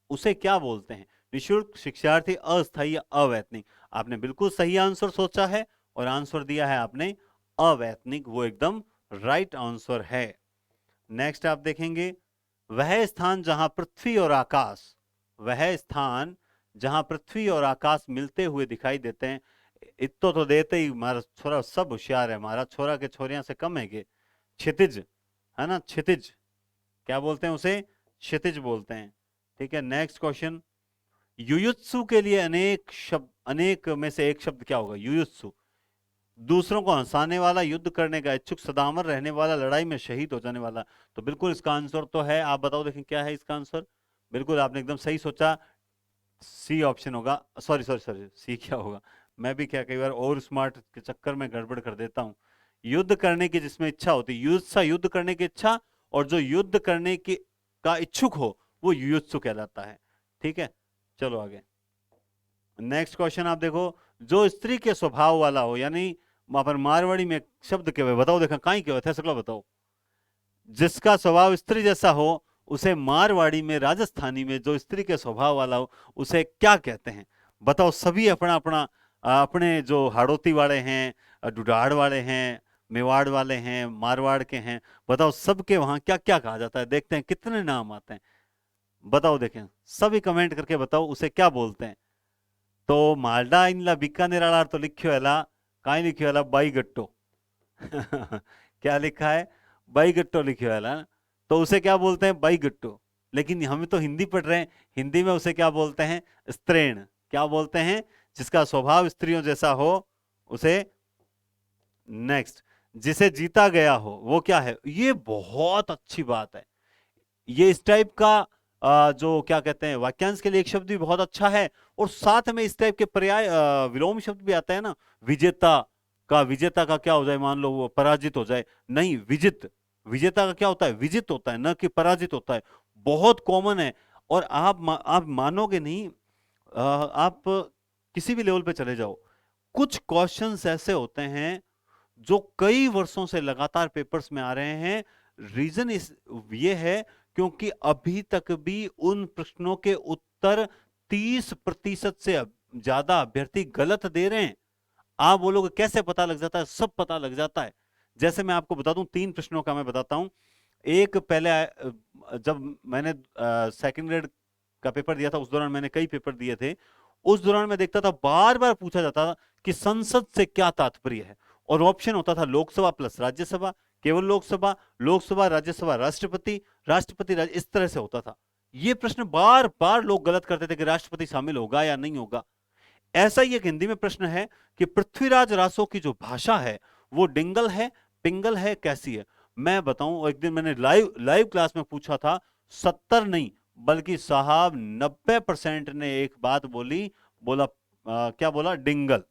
उसे क्या बोलते हैं? निःशुल्क, शिक्षार्थी, अस्थायी या अवैतनिक। आपने बिल्कुल सही आंसर सोचा है और आंसर दिया है आपने अवैतनिक, वो एकदम राइट आंसर है। नेक्स्ट आप देखेंगे, वह स्थान जहां पृथ्वी और आकाश, वह स्थान जहां पृथ्वी और आकाश मिलते हुए दिखाई देते हैं। इतो तो देते ही हमारा छोरा सब होशियार है, हमारा छोरा के छोरियां से कम है कि क्षितिज, है ना, क्षितिज, क्या बोलते हैं उसे, क्षितिज बोलते हैं। ठीक है, नेक्स्ट क्वेश्चन, युयुत्सु के लिए अनेक शब्द, अनेक में से एक शब्द क्या होगा, युयुत्सु, दूसरों को हंसाने वाला, युद्ध करने का इच्छुक, सदामर रहने वाला, लड़ाई में शहीद हो जाने वाला। तो बिल्कुल इसका आंसर तो है, आप बताओ देखें क्या है इसका आंसर। बिल्कुल आपने एकदम सही सोचा, सी ऑप्शन होगा। सॉरी सॉरी सॉरी, सी क्या होगा, मैं भी क्या कई बार और स्मार्ट के चक्कर में गड़बड़ कर देता हूं। युद्ध करने की जिसमें इच्छा होती, युद्ध करने की इच्छा, और जो युद्ध करने की का इच्छुक हो वो युयुत्सु कहलाता है। ठीक है, चलो आगे। नेक्स्ट क्वेश्चन आप देखो, जो स्त्री के स्वभाव वाला हो, यानी वहां पर मारवाड़ी में शब्द के बताओ, देखा कहीं के थे सकला, बताओ। जिसका स्वभाव स्त्री जैसा हो उसे मारवाड़ी में, राजस्थानी में जो स्त्री के स्वभाव वाला हो उसे क्या कहते हैं, बताओ। सभी अपना अपना, अपने जो हाड़ोती वाले हैं, डुडाड़ वाले हैं, मेवाड़ वाले हैं, मारवाड़ के हैं, बताओ सबके वहां क्या क्या कहा जाता है। देखते हैं कितने नाम आते हैं, बताओ, देखें सभी कमेंट करके बताओ उसे क्या बोलते हैं। तो मालडा इनला बीकानेर वाला तो लिखियो है, कहीं लिखियो है बाई गट्टो क्या लिखा है, बाई गट्टो लिखियो है ना, तो उसे क्या बोलते हैं, बाई गट्टो। लेकिन हम तो हिंदी पढ़ रहे हैं, हिंदी में उसे क्या बोलते हैं, स्त्रीण। क्या बोलते हैं, जिसका स्वभाव स्त्रियों जैसा हो उसे। नेक्स्ट, जिसे जीता गया हो वो क्या है, ये बहुत अच्छी बात है। ये इस टाइप का जो क्या कहते हैं, वाक्यांश के लिए एक शब्द भी बहुत अच्छा है, और साथ में इस टाइप के पर्याय विलोम शब्द भी आता है ना। विजेता का, विजेता का क्या हो जाए, मान लो वो पराजित हो जाए, नहीं, विजित, विजेता का क्या होता है, विजित होता है, न कि पराजित होता है। बहुत कॉमन है। और आप मानोगे नहीं, आप किसी भी लेवल पे चले जाओ, कुछ क्वेश्चंस ऐसे होते हैं जो कई वर्षों से लगातार पेपर्स में आ रहे हैं। रीजन इस ये है क्योंकि अभी तक भी उन प्रश्नों के उत्तर 30% से ज्यादा अभ्यर्थी गलत दे रहे हैं। आप बोलोगे कैसे पता लग जाता है, सब पता लग जाता है। जैसे मैं आपको बता दूं, 3 प्रश्नों का मैं बताता हूं। एक पहले जब मैंने सेकंड ग्रेड का पेपर दिया था, उस दौरान मैंने कई पेपर दिए थे, उस दौरान मैं देखता था बार बार पूछा जाता था कि संसद से क्या तात्पर्य है, और ऑप्शन होता था लोकसभा प्लस राज्यसभा, केवल लोकसभा, लोकसभा राज्यसभा राष्ट्रपति, राष्ट्रपति राज्य, इस तरह से होता था। ये प्रश्न बार बार लोग गलत करते थे कि राष्ट्रपति शामिल होगा या नहीं होगा। ऐसा ही एक हिंदी में प्रश्न है कि पृथ्वीराज रासो की जो भाषा है वो डिंगल है, पिंगल है, कैसी है? मैं बताऊं, एक दिन मैंने लाइव लाइव क्लास में पूछा था, 70 नहीं बल्कि साहब 90% ने एक बात बोली, बोला क्या बोला? डिंगल।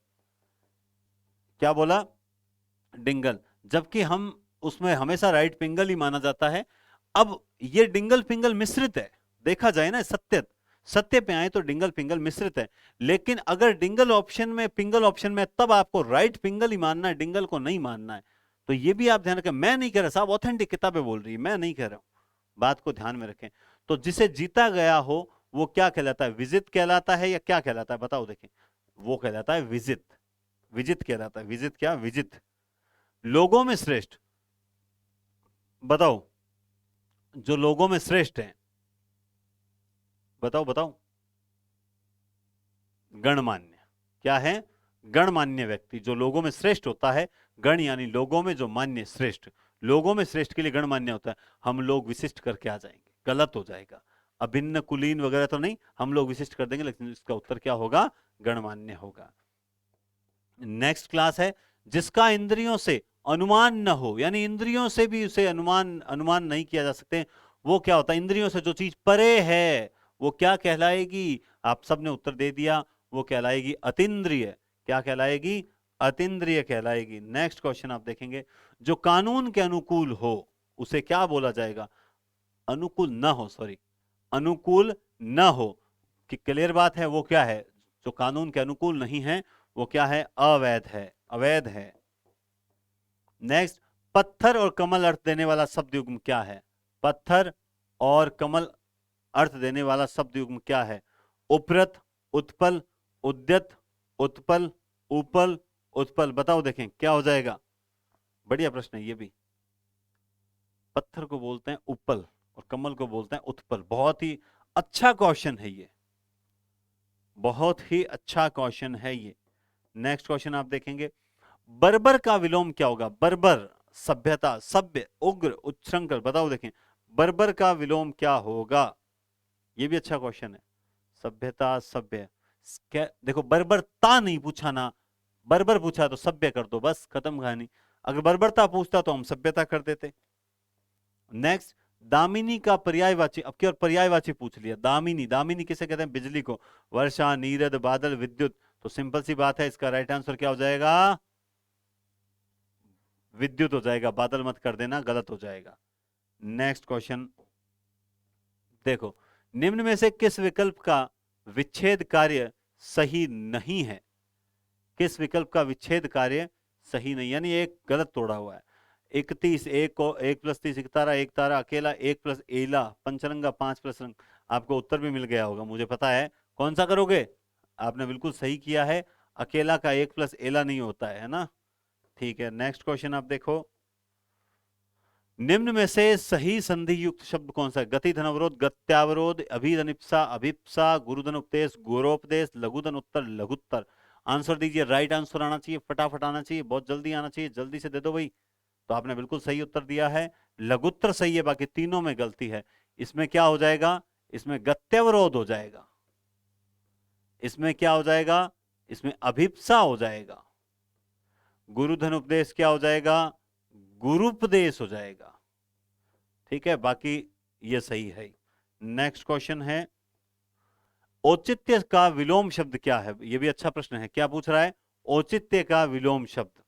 क्या बोला? डिंगल। जबकि हम उसमें हमेशा राइट पिंगल ही माना जाता है। अब ये डिंगल पिंगल मिश्रित है, देखा जाए ना, सत्य सत्य पे आए तो डिंगल पिंगल मिश्रित है। लेकिन अगर डिंगल ऑप्शन में पिंगल ऑप्शन में, तब आपको राइट पिंगल ही मानना है, डिंगल को नहीं मानना है। तो ये भी आप ध्यान रखें, मैं नहीं कह रहा साहब, ऑथेंटिक किताबें बोल रही है, मैं नहीं कह रहा हूं, बात को ध्यान में रखें। तो जिसे जीता गया हो वो क्या कहलाता है? विजित कहलाता है या क्या कहलाता है? बताओ देखें। वो कहलाता है विजित। विजित कहलाता है। विजित क्या? विजित। लोगों में श्रेष्ठ, बताओ, जो लोगों में श्रेष्ठ है, बताओ बताओ। गणमान्य। क्या है? गणमान्य व्यक्ति, जो लोगों में श्रेष्ठ होता है। गण यानी लोगों में, जो मान्य श्रेष्ठ, लोगों में श्रेष्ठ के लिए गणमान्य होता है। हम लोग विशिष्ट करके आ जाएंगे, गलत हो जाएगा। अभिन्न कुलीन वगैरह तो नहीं, हम लोग विशिष्ट कर देंगे, लेकिन इसका उत्तर क्या होगा? गणमान्य होगा। नेक्स्ट क्लास है जिसका इंद्रियों से अनुमान न हो, यानी इंद्रियों से भी उसे अनुमान अनुमान नहीं किया जा सकते, वो क्या होता है? इंद्रियों से जो चीज परे है वो क्या कहलाएगी? आप सबने उत्तर दे दिया, वो कहलाएगी अतीन्द्रिय। क्या कहलाएगी? अतीन्द्रिय कहलाएगी। नेक्स्ट क्वेश्चन आप देखेंगे, जो कानून के अनुकूल हो उसे क्या बोला जाएगा? अनुकूल न हो, सॉरी, अनुकूल न हो, कि क्लियर बात है, वो क्या है? जो कानून के अनुकूल नहीं है वो क्या है? अवैध है, अवैध है। नेक्स्ट, पत्थर और कमल अर्थ देने वाला शब्द युग्म क्या है? पत्थर और कमल अर्थ देने वाला शब्द युग्म क्या है? उपरत, उत्पल, उद्यत, उत्पल, उपल, उत्पल। बताओ देखें क्या हो जाएगा? बढ़िया प्रश्न है ये भी। पत्थर को बोलते हैं उपल और कमल को बोलते हैं उत्पल। बहुत ही अच्छा क्वेश्चन है ये, बहुत ही अच्छा क्वेश्चन है ये। नेक्स्ट क्वेश्चन आप देखेंगे, बर्बर का विलोम क्या होगा? बर्बर सभ्यता, सभ्य, उग्र, उच्छृंखल। बताओ देखें, बर्बर का विलोम क्या होगा? ये भी अच्छा क्वेश्चन है। सभ्यता, सभ्य, देखो बर्बरता नहीं पूछा ना, बर्बर पूछा तो सभ्य कर दो, बस खत्म कहानी। अगर बर्बरता पूछता तो हम सभ्यता कर देते। नेक्स्ट, दामिनी का पर्यायवाची, अब क्या पर्यायवाची पूछ लिया। दामिनी, दामिनी किसे कहते हैं? बिजली को। वर्षा, नीरद, बादल, विद्युत। तो सिंपल सी बात है, इसका राइट आंसर क्या हो जाएगा? विद्युत हो जाएगा। बादल मत कर देना, गलत हो जाएगा। नेक्स्ट क्वेश्चन देखो, निम्न में से किस विकल्प का विच्छेद कार्य सही नहीं है? किस विकल्प का विच्छेद कार्य सही नहीं, यानी एक गलत तोड़ा हुआ है। 31, एक को 1+30, एक तारा अकेला, 1+एला पंचरंगा, 5+रंग। आपको उत्तर भी मिल गया होगा, मुझे पता है। कौन सा करोगे? आपने बिल्कुल सही किया है, अकेला का 1+एला नहीं होता है ना। ठीक है, नेक्स्ट क्वेश्चन आप देखो, निम्न में से सही संधि युक्त शब्द कौन सा है? गति धन अवरोध, गत्यावरोध, अभिधनिप्सा, अभिप्सा, गुरुधन उपदेश, गौरोपदेश, लघुधन उत्तर, लघुत्तर। आंसर दीजिए, राइट आंसर आना चाहिए, फटाफट आना चाहिए, बहुत जल्दी आना चाहिए, जल्दी से दे दो भाई। तो आपने बिल्कुल सही उत्तर दिया है, लघुत्तर सही है, बाकी तीनों में गलती है। इसमें क्या हो जाएगा? इसमें गत्यावरोध हो जाएगा। इसमें क्या हो जाएगा? इसमें अभिप्सा हो जाएगा। गुरुधन उपदेश क्या हो जाएगा? गुरुपदेश हो जाएगा। ठीक है, बाकी ये सही है। नेक्स्ट क्वेश्चन है, औचित्य का विलोम शब्द क्या है? ये भी अच्छा प्रश्न है। क्या पूछ रहा है? औचित्य का विलोम शब्द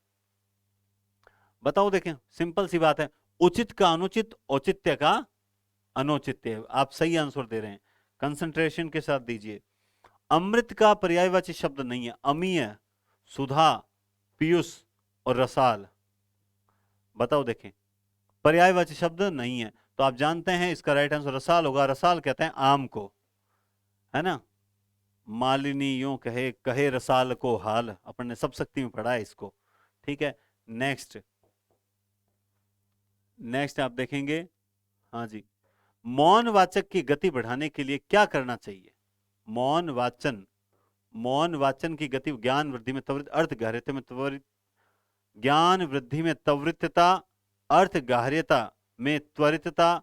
बताओ देखें, सिंपल सी बात है, उचित का अनुचित, औचित्य का अनौचित्य। आप सही आंसर दे रहे हैं, कंसंट्रेशन के साथ दीजिए। अमृत का पर्यायवाची शब्द नहीं है, अमीय, सुधा, पीयूष और रसाल। बताओ देखें, पर्यायवाची शब्द नहीं है, तो आप जानते हैं इसका राइट आंसर रसाल होगा। रसाल कहते हैं आम को, है ना। मालिनी यूं कहे, कहे रसाल को हाल, अपन ने सब शक्ति में पढ़ा है इसको। ठीक है, नेक्स्ट नेक्स्ट आप देखेंगे, हाँ जी, मौन वाचक की गति बढ़ाने के लिए क्या करना चाहिए? मौन वाचन, मौन वाचन की गति ज्ञान वृद्धि में त्वरित, अर्थ गहरता में त्वरित, ज्ञान वृद्धि में त्वरितता, अर्थ गाह्यता में त्वरितता,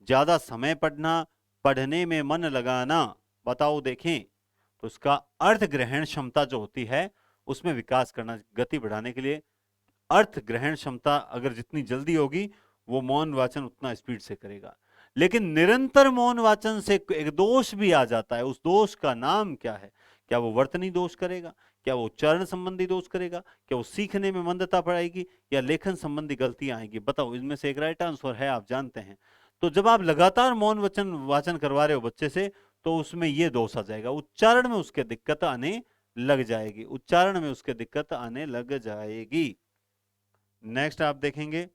ज्यादा समय पढ़ना, पढ़ने में मन लगाना। बताओ देखें, तो उसका अर्थ ग्रहण क्षमता जो होती है उसमें विकास करना, गति बढ़ाने के लिए अर्थ ग्रहण क्षमता अगर जितनी जल्दी होगी वो मौन वाचन उतना स्पीड से करेगा। लेकिन निरंतर मौन वाचन से एक दोष भी आ जाता है, उस दोष का नाम क्या है? क्या वो वर्तनी दोष करेगा, क्या वो उच्चारण संबंधी दोष करेगा, क्या वो सीखने में मंदता पड़ाएगी, या लेखन संबंधी गलतियां आएंगी? बताओ, इनमें से एक राइट आंसर है, आप जानते हैं। तो जब आप लगातार मौन वचन वाचन करवा रहे हो बच्चे से, तो उसमें ये दोष आ जाएगा, उच्चारण में उसके दिक्कत आने लग जाएगी, उच्चारण में उसके दिक्कत आने लग जाएगी। नेक्स्ट आप देखेंगे,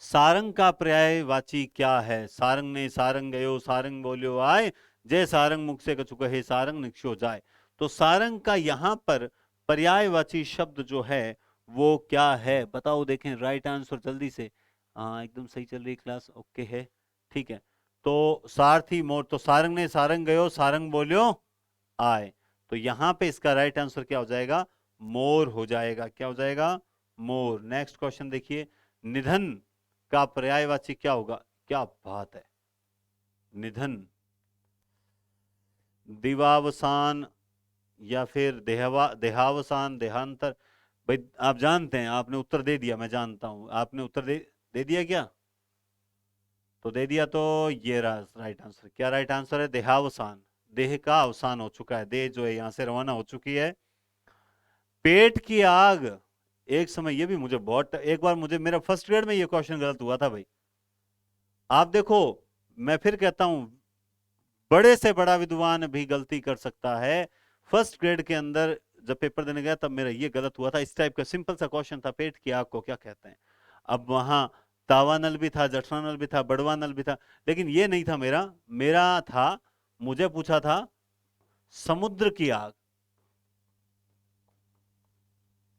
सारंग का पर्यायवाची क्या है? सारंग ने सारंग गयो, सारंग बोलियो आए, जय सारंग मुख से कछु कहे, सारंग निक्षो जाए। तो सारंग का यहां पर पर्यायवाची शब्द जो है वो क्या है? बताओ देखें, राइट आंसर जल्दी से। हाँ, एकदम सही चल रही क्लास, ओके है, ठीक है। तो सारथी मोर, तो सारंग ने सारंग गयो, सारंग बोलियो आए। तो यहां पे इसका राइट आंसर क्या हो जाएगा? मोर हो जाएगा। क्या हो जाएगा? मोर। नेक्स्ट क्वेश्चन देखिए, निधन का पर्यायवाची क्या होगा? क्या बात है, निधन, दिवावसान या फिर देहावसान, देहांतर। भाई आप जानते हैं, आपने उत्तर दे दिया, मैं जानता हूं आपने उत्तर दे दिया क्या? तो दे दिया, तो ये रहा राइट आंसर। क्या राइट आंसर है? देहावसान, देह का अवसान हो चुका है, देह जो है यहां से रवाना हो चुकी है। पेट की आग, एक समय ये भी मुझे बहुत, एक बार मुझे मेरा फर्स्ट ग्रेड में ये क्वेश्चन गलत हुआ था भाई। आप देखो, मैं फिर कहता हूं, बड़े से बड़ा विद्वान भी गलती कर सकता है। फर्स्ट ग्रेड के अंदर जब पेपर देने गया तब मेरा ये गलत हुआ था। इस टाइप का सिंपल सा क्वेश्चन था, पेट की आग को क्या कहते हैं। अब वहां तावा नल भी था, जठरा नल भी था, बड़वा नल भी था, लेकिन ये नहीं था मेरा। मेरा था, मुझे पूछा था समुद्र की आग,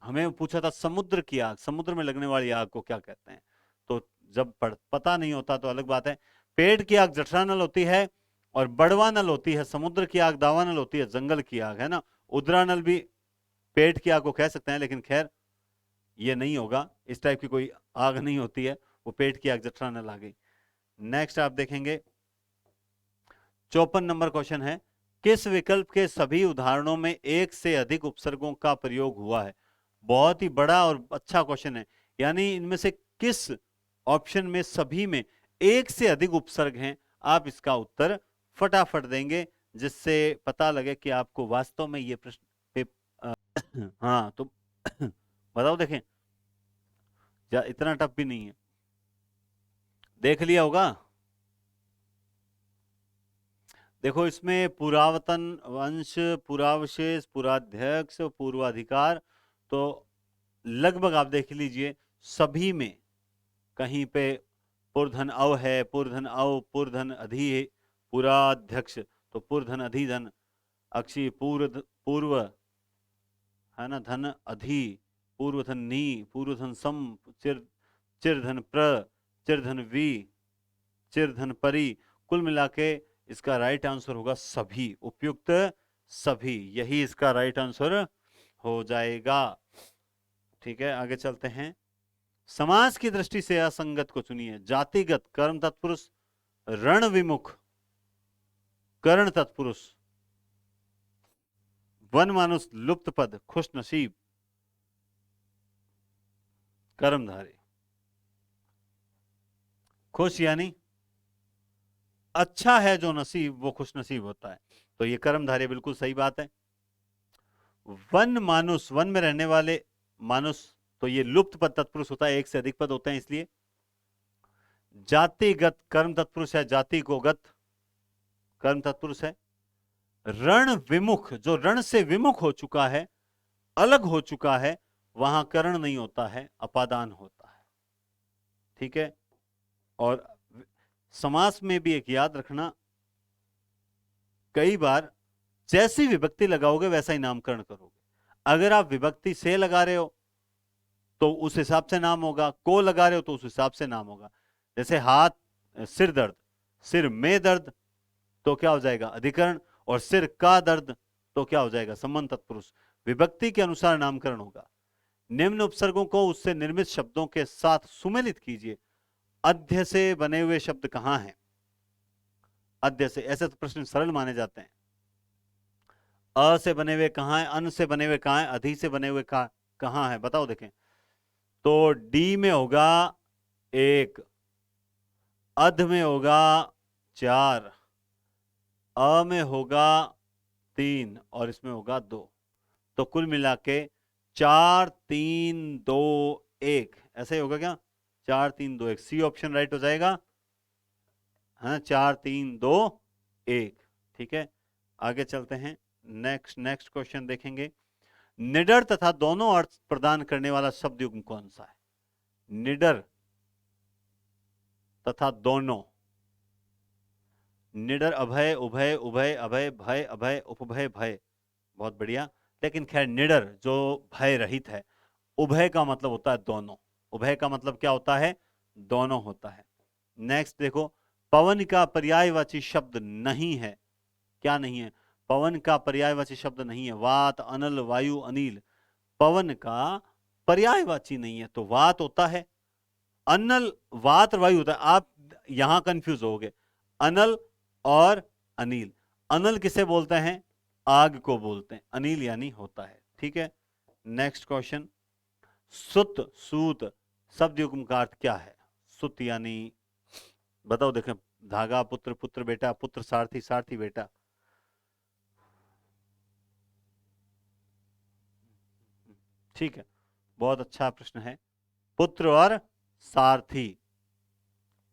हमें पूछा था समुद्र की आग, समुद्र में लगने वाली आग को क्या कहते हैं। तो जब पता नहीं होता तो अलग बात है। पेट की आग जठरा नल होती है, और बड़वा नल होती है समुद्र की आग, दावा नल होती है जंगल की आग, है ना। उद्रा नल भी पेट की आग को कह सकते हैं, लेकिन खैर ये नहीं होगा, इस टाइप की कोई आग नहीं होती है, वो पेट की आग जठरा नल आ गई। नेक्स्ट आप देखेंगे, 54 नंबर क्वेश्चन है, किस विकल्प के सभी उदाहरणों में एक से अधिक उपसर्गों का प्रयोग हुआ है? बहुत ही बड़ा और अच्छा क्वेश्चन है, यानी इनमें से किस ऑप्शन में सभी में एक से अधिक उपसर्ग हैं? आप इसका उत्तर फटाफट देंगे, जिससे पता लगे कि आपको वास्तव में ये प्रश्न हाँ, तो बताओ देखें, इतना टफ भी नहीं है, देख लिया होगा। देखो, इसमें पुरावतन वंश, पुरावशेष, पुराध्यक्ष, पूर्वाधिकार, तो लगभग आप देख लीजिए सभी में कहीं पे पुरधन अव है, पुरधन अव, पुरधन अधि, पुराध्यक्ष, तो पुरधन अधिधन, अक्षी पूर्व, है ना, धन अधि, पूर्वधन नी, पूर्वधन सम, चिरधन प्र, चिरधन वी, चिरधन परी। कुल मिला के इसका राइट आंसर होगा सभी, उपयुक्त सभी, यही इसका राइट आंसर हो जाएगा। ठीक है, आगे चलते हैं। समाज की दृष्टि से असंगत को चुनिए। जातिगत, कर्म तत्पुरुष, रण विमुख, कर्ण तत्पुरुष, वन मानुष, लुप्त पद, खुश नसीब, कर्मधारी। खुश यानी अच्छा है जो नसीब, वो खुश नसीब होता है, तो ये कर्मधारी, बिल्कुल सही बात है। वन मानुष, वन में रहने वाले मानुष, तो ये लुप्त पद तत्पुरुष होता है, एक से अधिक पद होते हैं इसलिए। जातिगत, कर्म तत्पुरुष है, जाति को गत, कर्म तत्पुरुष है। रण विमुख, जो रण से विमुख हो चुका है, अलग हो चुका है, वहां कर्ण नहीं होता है, अपादान होता है। ठीक है, और समास में भी एक याद रखना, कई बार जैसी विभक्ति लगाओगे वैसा ही नामकरण करोगे। अगर आप विभक्ति से लगा रहे हो तो उस हिसाब से नाम होगा, को लगा रहे हो तो उस हिसाब से नाम होगा। जैसे हाथ, सिर दर्द, सिर में दर्द, तो क्या हो जाएगा? अधिकरण। और सिर का दर्द, तो क्या हो जाएगा, संबंध तत्पुरुष। विभक्ति के अनुसार नामकरण होगा। निम्न उपसर्गों को उससे निर्मित शब्दों के साथ सुमेलित कीजिए। अध्य से बने हुए शब्द कहां हैं? अध्य से, ऐसे तो प्रश्न सरल माने जाते हैं। अ से बने हुए कहां है, अन से बने हुए कहां है, अधि से बने हुए कहां है, बताओ देखें। तो डी में होगा 1, अध में होगा 4, अ में होगा 3 और इसमें होगा 2। तो कुल मिला के 4 3 2 1 ऐसा ही होगा क्या? 4 3 2 1, सी ऑप्शन राइट हो जाएगा, है 4 3 2 1। ठीक है, आगे चलते हैं। नेक्स्ट क्वेश्चन देखेंगे। निडर तथा दोनों अर्थ प्रदान करने वाला शब्द युग्म कौन सा है? निडर तथा दोनों, निडर अभय, उभय, उभय, अभय, भय, अभय, उपभय, भय, बहुत बढ़िया। लेकिन खैर निडर जो भय रहित है, उभय का मतलब होता है दोनों, उभय का मतलब क्या होता है? दोनों होता है। नेक्स्ट देखो, पवन का पर्यायवाची शब्द नहीं है, क्या नहीं है? पवन का पर्यायवाची शब्द नहीं है। वात, अनल, वायु, अनिल, पवन का पर्यायवाची नहीं है, तो वात होता है। अनल, वात और वायु होता है। आप यहां कंफ्यूज होगे, अनल और अनिल। अनल किसे बोलते हैं? आग को बोलते हैं। अनिल यानी होता है। ठीक है, नेक्स्ट क्वेश्चन। सुत, सूत शब्द युग्म का अर्थ क्या है? सुत यानी बताओ देखें, धागा, पुत्र, पुत्र बेटा, पुत्र सारथी, सारथी बेटा। ठीक है, बहुत अच्छा प्रश्न है। पुत्र और सारथी,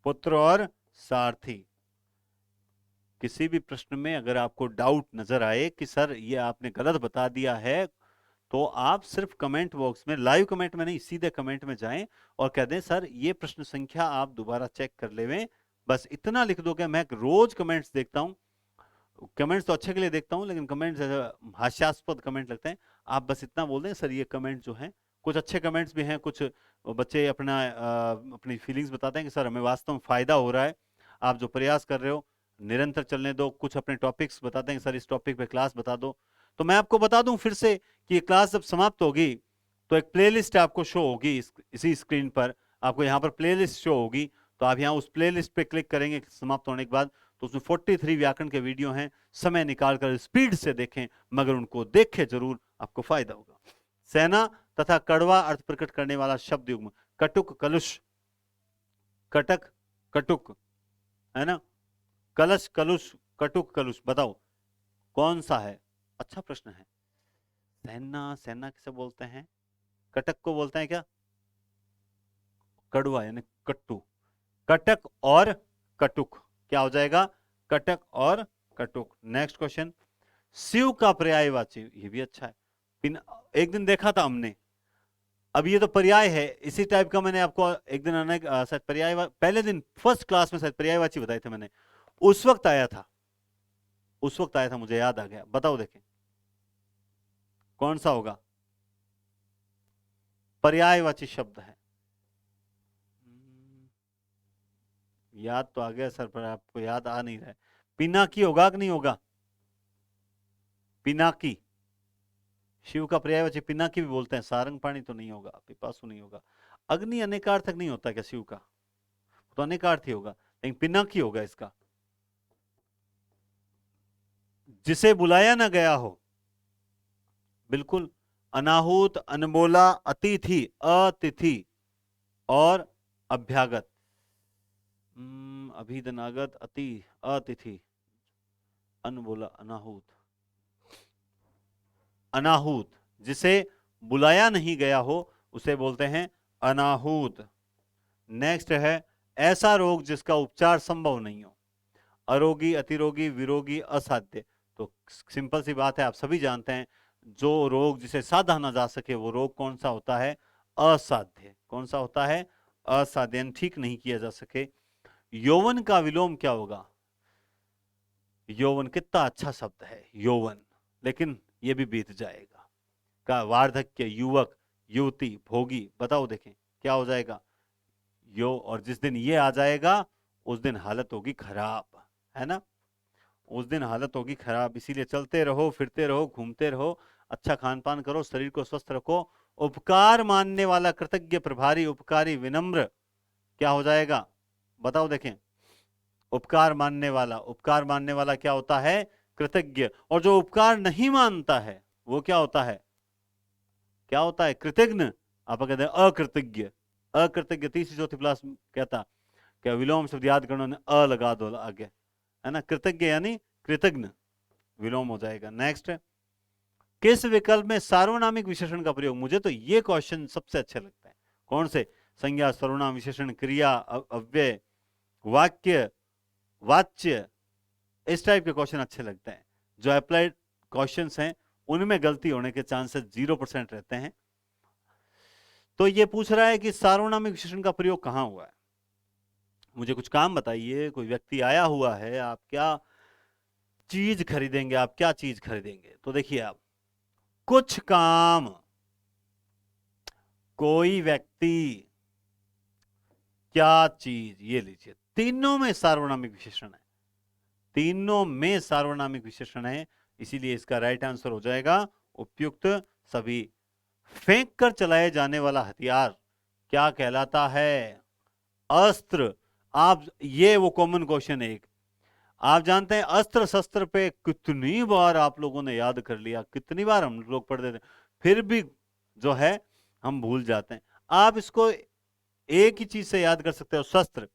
पुत्र और सारथी। किसी भी प्रश्न में अगर आपको डाउट नजर आए कि सर ये आपने गलत बता दिया है, तो आप सिर्फ कमेंट बॉक्स में, लाइव कमेंट में नहीं, सीधे कमेंट में जाएं और कह दें सर ये प्रश्न संख्या आप दोबारा चेक कर लेवें। बस इतना लिख दो कि मैं रोज कमेंट्स देखता हूं, कमेंट्स तो अच्छे के लिए देखता हूं, लेकिन कमेंट्स हास्यास्पद कमेंट लगते हैं। आप बस इतना बोल दें सर ये कमेंट जो हैं, कुछ अच्छे कमेंट्स भी हैं, कुछ बच्चे अपनी फीलिंग्स बताते हैं कि सर हमें वास्तव में फायदा हो रहा है, आप जो प्रयास कर रहे हो निरंतर चलने दो। कुछ अपने टॉपिक्स बताते हैं सर इस टॉपिक पे क्लास बता दो। तो मैं आपको बता दूं फिर से कि ये क्लास जब समाप्त होगी तो एक प्लेलिस्ट आपको शो होगी इसी स्क्रीन पर, आपको यहाँ पर प्लेलिस्ट शो होगी। तो आप यहाँ उस प्लेलिस्ट पे क्लिक करेंगे समाप्त होने के बाद, तो उसमें 43 व्याकरण के वीडियो हैं। समय निकालकर स्पीड से देखें, मगर उनको देखें जरूर, आपको फायदा होगा। सेना तथा कड़वा अर्थ प्रकट करने वाला शब्द युग्म, कटुक, कलुष, कटक, कटुक, है ना, कलश, कलुष, कटुक, कलुष, बताओ कौन सा है? अच्छा प्रश्न है। सेना, सेना किसे बोलते हैं? कटक को बोलते हैं क्या? कड़वा यानी कट्टू। कटक और कटुक क्या हो जाएगा? कटक और कटुक। Next question. शिव का पर्यायवाची, ये भी अच्छा है। एक दिन देखा था हमने, अब ये तो पर्याय है, इसी टाइप का मैंने आपको एक दिन शायद पर्याय, पहले दिन फर्स्ट क्लास में शायद पर्यायवाची बताए थे मैंने, उस वक्त आया था, उस वक्त आया था, मुझे याद आ गया। बताओ देखें कौन सा होगा? पर्यायवाची शब्द है। याद तो आ गया सर, पर आपको याद आ नहीं रहा है। पिनाकी होगा कि नहीं होगा? पिनाकी, शिव का पर्यायवाची पिनाकी भी बोलते हैं। सारंग पाणी तो नहीं होगा, पिपासु नहीं होगा। अग्नि अनेकार्थक नहीं होता क्या शिव का? तो अनेकार्थी होगा, लेकिन पिनाकी होगा इसका। जिसे बुलाया ना गया हो, बिल्कुल। अनाहूत, अनमोला, अतिथि, अतिथि और अभ्यागत। अभिधनागत, अति, अतिथि, अनमोला, अनाहूत। अनाहूत, जिसे बुलाया नहीं गया हो उसे बोलते हैं अनाहूत। नेक्स्ट है ऐसा रोग जिसका उपचार संभव नहीं हो। अरोगी, अतिरोगी, विरोगी, असाध्य। तो सिंपल सी बात है, आप सभी जानते हैं, जो रोग जिसे साधा ना जा सके वो रोग कौन सा होता है? असाध्य। कौन सा होता है? असाध्य, ठीक नहीं किया जा सके। यौवन का विलोम क्या होगा? यौवन कितना अच्छा शब्द है, यौवन, लेकिन ये भी बीत जाएगा। का वार्धक्य, युवक, युवती, भोगी, बताओ देखें क्या हो जाएगा? यो, और जिस दिन ये आ जाएगा उस दिन हालत होगी खराब, है ना। उस दिन हालत होगी खराब। इसीलिए चलते रहो, फिरते रहो, घूमते रहो, अच्छा खान पान करो, शरीर को स्वस्थ रखो। उपकार मानने वाला कृतज्ञ, प्रभारी, उपकारी, विनम्र क्या हो जाएगा? बताओ देखें। उपकार मानने वाला क्या होता है? कृतज्ञ। और जो उपकार नहीं मानता है वो क्या होता है? क्या होता है? कृतज्ञ। आप कहते हैं अकृतज्ञ। अकृतज्ञ तीसरी चौथी क्लास में कहता क्या विलोम शब्द याद करना, अ लगा दो आगे, है ना। कृतज्ञ यानी कृतज्ञ, विलोम हो जाएगा। नेक्स्ट, किस विकल्प में सार्वनामिक विशेषण का प्रयोग? मुझे तो ये क्वेश्चन सबसे अच्छे लगता है। कौन से? संज्ञा, सर्वनाम, विशेषण, क्रिया, अव्यय, वाक्य, वाच्य, इस टाइप के क्वेश्चन अच्छे लगते हैं। जो अप्लाइड क्वेश्चंस हैं उनमें गलती होने के चांसेस 0% रहते हैं। तो ये पूछ रहा है कि सार्वनामिक विशेषण का प्रयोग कहां हुआ है। मुझे कुछ काम बताइए। कोई व्यक्ति आया हुआ है, आप क्या चीज खरीदेंगे? आप क्या चीज खरीदेंगे? तो देखिए, आप कुछ काम, कोई व्यक्ति, क्या चीज, ये लीजिए। तीनों में सार्वनामिक विशेषण है, तीनों में सार्वनामिक विशेषण है। इसीलिए इसका राइट आंसर हो जाएगा उपयुक्त सभी। फेंक कर चलाए जाने वाला हथियार क्या कहलाता है? अस्त्र। आप, ये वो कॉमन क्वेश्चन है एक। आप जानते हैं अस्त्र शस्त्र पे कितनी बार आप लोगों ने याद कर लिया, कितनी बार हम लोग पढ़ देते हैं, फिर भी जो है हम भूल जाते हैं। आप इसको एक ही चीज से याद कर सकते हो, शस्त्र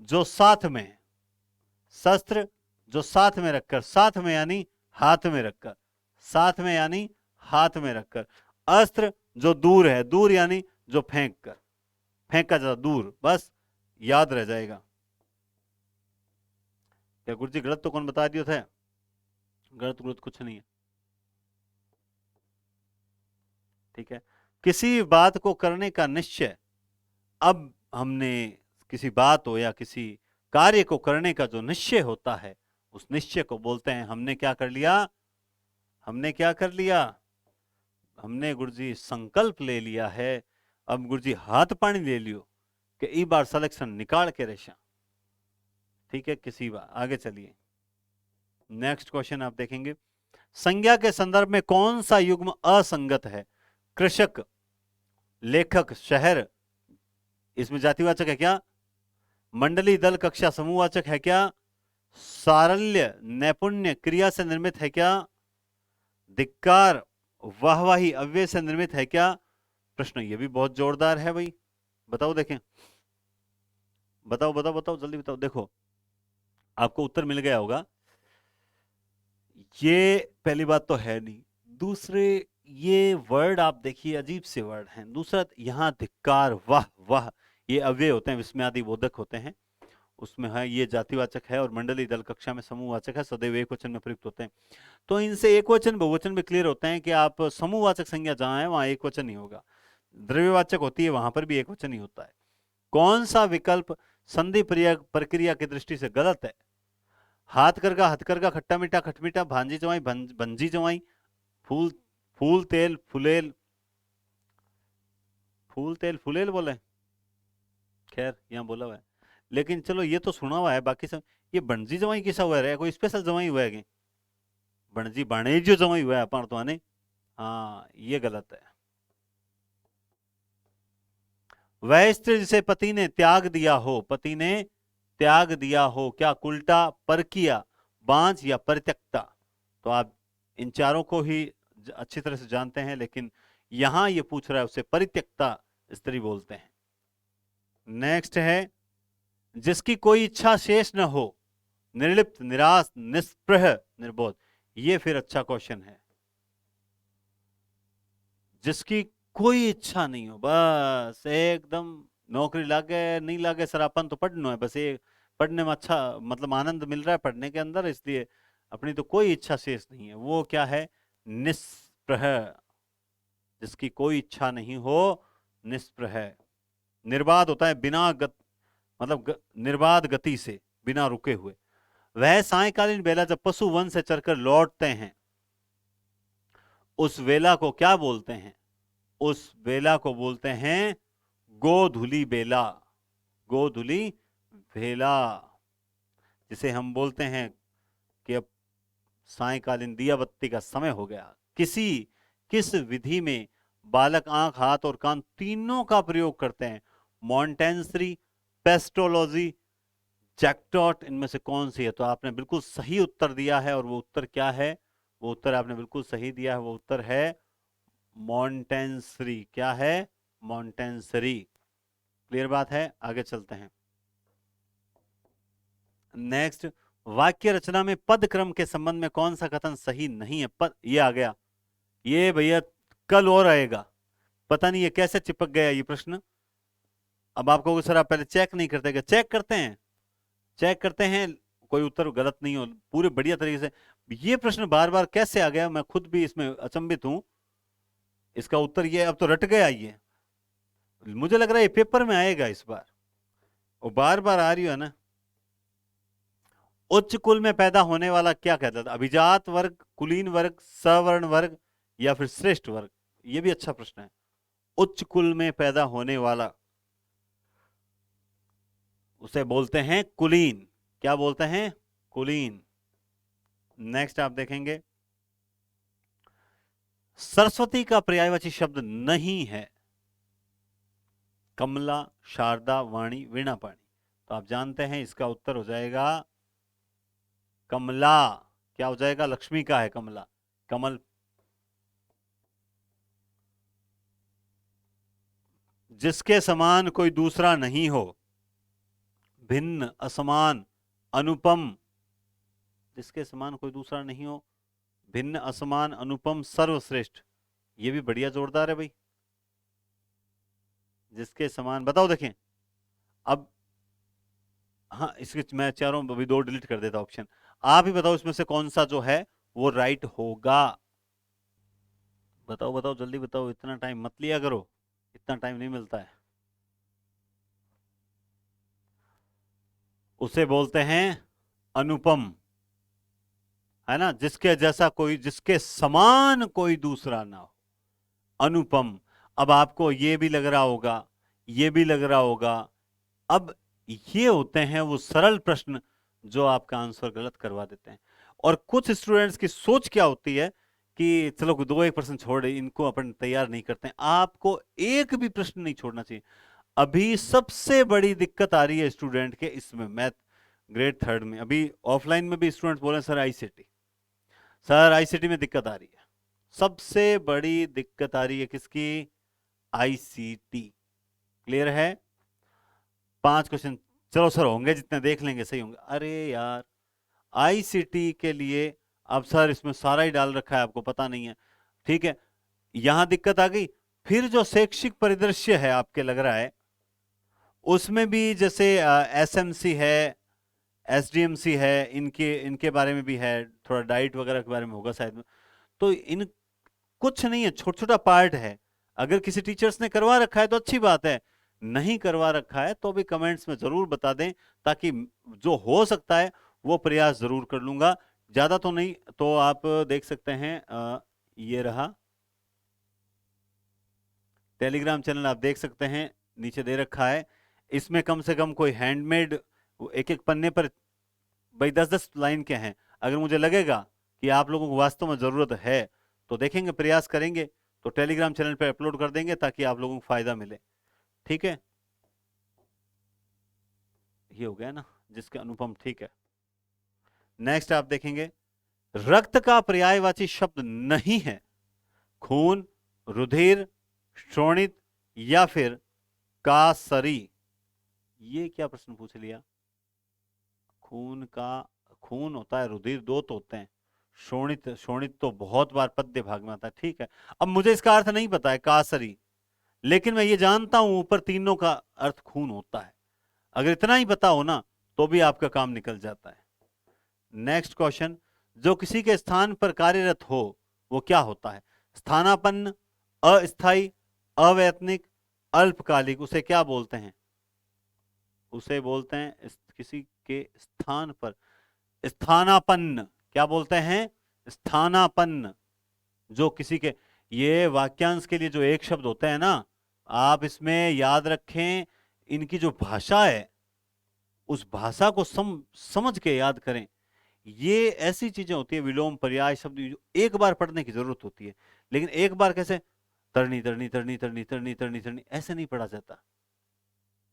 जो साथ में है। शस्त्र जो साथ में रखकर, साथ में यानी हाथ में रखकर, साथ में यानी हाथ में रखकर। अस्त्र जो दूर है, दूर यानी जो फेंक कर, फेंका जाता दूर, बस याद रह जाएगा। क्या गुरु जी गलत तो कौन बता दिया था? गलत गलत कुछ नहीं है, ठीक है। किसी बात को करने का निश्चय, अब हमने किसी बात हो या किसी कार्य को करने का जो निश्चय होता है, उस निश्चय को बोलते हैं हमने क्या कर लिया, हमने क्या कर लिया, हमने गुरुजी संकल्प ले लिया है। अब गुरुजी हाथ पानी ले लियो कि ई बार सिलेक्शन निकाल के रेशा, ठीक है। किसी बार आगे चलिए, नेक्स्ट क्वेश्चन आप देखेंगे। संज्ञा के संदर्भ में कौन सा युग्म असंगत है? कृषक, लेखक, शहर, इसमें जातिवाचक है क्या? मंडली, दल, कक्षा, समूहवाचक है क्या? सारल्य, नैपुण्य, क्रिया से निर्मित है क्या? धिक्कार, वाहवाही, अव्यय से निर्मित है क्या? प्रश्न ये भी बहुत जोरदार है भाई, बताओ देखें। बताओ बताओ बताओ, जल्दी बताओ। देखो, आपको उत्तर मिल गया होगा। ये पहली बात तो है नहीं। दूसरे, ये वर्ड आप देखिए अजीब से वर्ड हैं। दूसरा, यहां धिक्कार, वाह वाह, ये अव्यय होते हैं, विस्मयादि बोधक होते हैं। उसमें है ये जातिवाचक है, और मंडली, दल, कक्षा में समूहवाचक है, सदैव एक वचन में प्रयुक्त होते हैं। तो इनसे एक वचन बहुवचन में क्लियर होते हैं कि आप समूहवाचक संज्ञा जहां है वहां एक वचन ही होगा। द्रव्यवाचक होती है वहां पर भी एक वचन ही होता है। कौन सा विकल्प संधि प्रक्रिया की दृष्टि से गलत है? हाथ करगा, हथकरगा, खट्टा मीठा, खटमीठा, भांजी जवाई, भंजी जवाई, फूल, फूल तेल फुलेल, फूल तेल फुलेल बोले, खैर यहाँ बोला हुआ है, लेकिन चलो ये तो सुना हुआ है, बाकी सब। ये बनजी जवाई किसा हुआ है? कोई स्पेशल जवाई हुआ है क्या? बनजी बाणेज्य जवाई हुआ है अपन तो, आने। हाँ, ये गलत है। वह स्त्री जिसे पति ने त्याग दिया हो, पति ने त्याग दिया हो, क्या कुल्टा, परकिया, बांझ या परित्यक्ता? तो आप इन चारों को ही अच्छी तरह से जानते हैं, लेकिन यहां ये पूछ रहा है उसे परित्यक्ता स्त्री बोलते हैं। नेक्स्ट है, जिसकी कोई इच्छा शेष न हो, निर्लिप्त, निराश, निस्पृह, निर्बोध। ये फिर अच्छा क्वेश्चन है। जिसकी कोई इच्छा नहीं हो, बस एकदम नौकरी लागे नहीं लागे सर, अपन तो पढ़ना है बस, ये पढ़ने में अच्छा मतलब आनंद मिल रहा है पढ़ने के अंदर, इसलिए अपनी तो कोई इच्छा शेष नहीं है। वो क्या है? निस्पृह। जिसकी कोई इच्छा नहीं हो, निस्पृह। निर्बाध होता है बिना मतलब निर्बाध गति से, बिना रुके हुए। वह सायकालीन बेला जब पशु वन से चरकर लौटते हैं, उस वेला को क्या बोलते हैं? उस बेला को बोलते हैं गोधुली बेला। गोधुली बेला, जिसे हम बोलते हैं कि अब सायंकालीन दिया बत्ती का समय हो गया। किस विधि में बालक आंख, हाथ और कान तीनों का प्रयोग करते हैं? मॉन्टेंसरी, पेस्टोलॉजी, जैक्टॉट, इनमें से कौन सी है? तो आपने बिल्कुल सही उत्तर दिया है, और वो उत्तर क्या है? वो उत्तर आपने बिल्कुल सही दिया है, वो उत्तर है मॉन्टेंसरी। क्या है? मॉन्टेंसरी। क्लियर बात है? आगे चलते हैं। नेक्स्ट, वाक्य रचना में पद क्रम के संबंध में कौन सा कथन सही नहीं है? पद, ये आ गया, ये भैया कल और आएगा, पता नहीं ये कैसे चिपक गया ये प्रश्न। अब आप कहोगे सर आप पहले चेक नहीं करते? क्या चेक करते हैं? चेक करते हैं, कोई उत्तर गलत नहीं हो, पूरे बढ़िया तरीके से। ये प्रश्न बार बार कैसे आ गया, मैं खुद भी इसमें अचंभित हूं। इसका उत्तर ये अब तो रट गया, ये मुझे लग रहा है ये पेपर में आएगा इस बार, वो बार बार आ रही है ना। उच्च कुल में पैदा होने वाला क्या कहता था? अभिजात वर्ग, कुलीन वर्ग, सवर्ण वर्ग, या फिर श्रेष्ठ वर्ग? ये भी अच्छा प्रश्न है। उच्च कुल में पैदा होने वाला, उसे बोलते हैं कुलीन। क्या बोलते हैं? कुलीन। नेक्स्ट आप देखेंगे, सरस्वती का पर्यायवाची शब्द नहीं है कमला, शारदा, वाणी, वीणापाणी। तो आप जानते हैं इसका उत्तर हो जाएगा कमला। क्या हो जाएगा? लक्ष्मी का है कमला, कमल। जिसके समान कोई दूसरा नहीं हो, भिन्न, असमान, अनुपम। जिसके समान कोई दूसरा नहीं हो, भिन्न, असमान, अनुपम, सर्वश्रेष्ठ। ये भी बढ़िया जोरदार है भाई। जिसके समान, बताओ देखें अब। हाँ, इसके मैं चाह रहा हूं अभी 2 डिलीट कर देता ऑप्शन। आप ही बताओ इसमें से कौन सा जो है वो राइट होगा? बताओ बताओ, जल्दी बताओ, इतना टाइम मत लिया करो, इतना टाइम नहीं मिलता है। उसे बोलते हैं अनुपम, है ना? जिसके जैसा कोई, जिसके समान कोई दूसरा ना हो, अनुपम। अब आपको ये भी लग रहा होगा, ये भी लग रहा होगा, अब ये होते हैं वो सरल प्रश्न जो आपका आंसर गलत करवा देते हैं। और कुछ स्टूडेंट्स की सोच क्या होती है कि चलो 2-1% छोड़, इनको अपन तैयार नहीं करते हैं। आपको एक भी प्रश्न नहीं छोड़ना चाहिए। अभी सबसे बड़ी दिक्कत आ रही है स्टूडेंट के इसमें, मैथ ग्रेड 3 में। अभी ऑफलाइन में भी स्टूडेंट्स बोल रहे हैं सर आईसीटी, सर आईसीटी में दिक्कत आ रही है। सबसे बड़ी दिक्कत आ रही है किसकी? आईसीटी। क्लियर है? 5 क्वेश्चन, चलो सर होंगे जितने देख लेंगे सही होंगे। अरे यार, आईसीटी के लिए अब सर इसमें सारा ही डाल रखा है, आपको पता नहीं है। ठीक है, यहां दिक्कत आ गई। फिर जो शैक्षिक परिदृश्य है आपके, लग रहा है उसमें भी जैसे एसएमसी है, एसडीएमसी है, इनके इनके बारे में भी है, थोड़ा डाइट वगैरह के बारे में होगा शायद में। तो इन कुछ नहीं है, छोटा छोटा पार्ट है। अगर किसी टीचर्स ने करवा रखा है तो अच्छी बात है, नहीं करवा रखा है तो भी कमेंट्स में जरूर बता दें, ताकि जो हो सकता है वो प्रयास जरूर कर लूंगा। ज्यादा तो नहीं, तो आप देख सकते हैं ये रहा टेलीग्राम चैनल, आप देख सकते हैं नीचे दे रखा है। इसमें कम से कम कोई हैंडमेड एक एक पन्ने पर भाई 10-10 लाइन के हैं। अगर मुझे लगेगा कि आप लोगों को वास्तव में जरूरत है तो देखेंगे, प्रयास करेंगे, तो टेलीग्राम चैनल पर अपलोड कर देंगे ताकि आप लोगों को फायदा मिले। ठीक है, ये हो गया ना जिसके अनुपम। ठीक है, नेक्स्ट आप देखेंगे, रक्त का पर्यायवाची शब्द नहीं है खून, रुधिर, शोणित, या फिर कासरी। ये क्या प्रश्न पूछ लिया? खून का, खून होता है, रुधिर 2 तो होते हैं, शोणित, शोणित तो बहुत बार पद्य भाग में आता है। ठीक है, अब मुझे इसका अर्थ नहीं पता है कासरी, लेकिन मैं ये जानता हूं ऊपर तीनों का अर्थ खून होता है। अगर इतना ही पता हो ना तो भी आपका काम निकल जाता है। नेक्स्ट क्वेश्चन, जो किसी के स्थान पर कार्यरत हो वो क्या होता है? स्थानापन्न, अस्थाई, अवैतनिक, अल्पकालिक। उसे क्या बोलते हैं? उसे बोलते हैं किसी के स्थान पर स्थानापन्न। क्या बोलते हैं? स्थानापन्न। जो किसी के, ये वाक्यांश के लिए जो एक शब्द होता है ना, आप इसमें याद रखें, इनकी जो भाषा है उस भाषा को समझ के याद करें। ये ऐसी चीजें होती है, विलोम पर्याय शब्द जो एक बार पढ़ने की जरूरत होती है, लेकिन एक बार कैसे तरनी तरनी तरनी तरनी तरनी तरनी तरनी ऐसे नहीं पढ़ा जाता,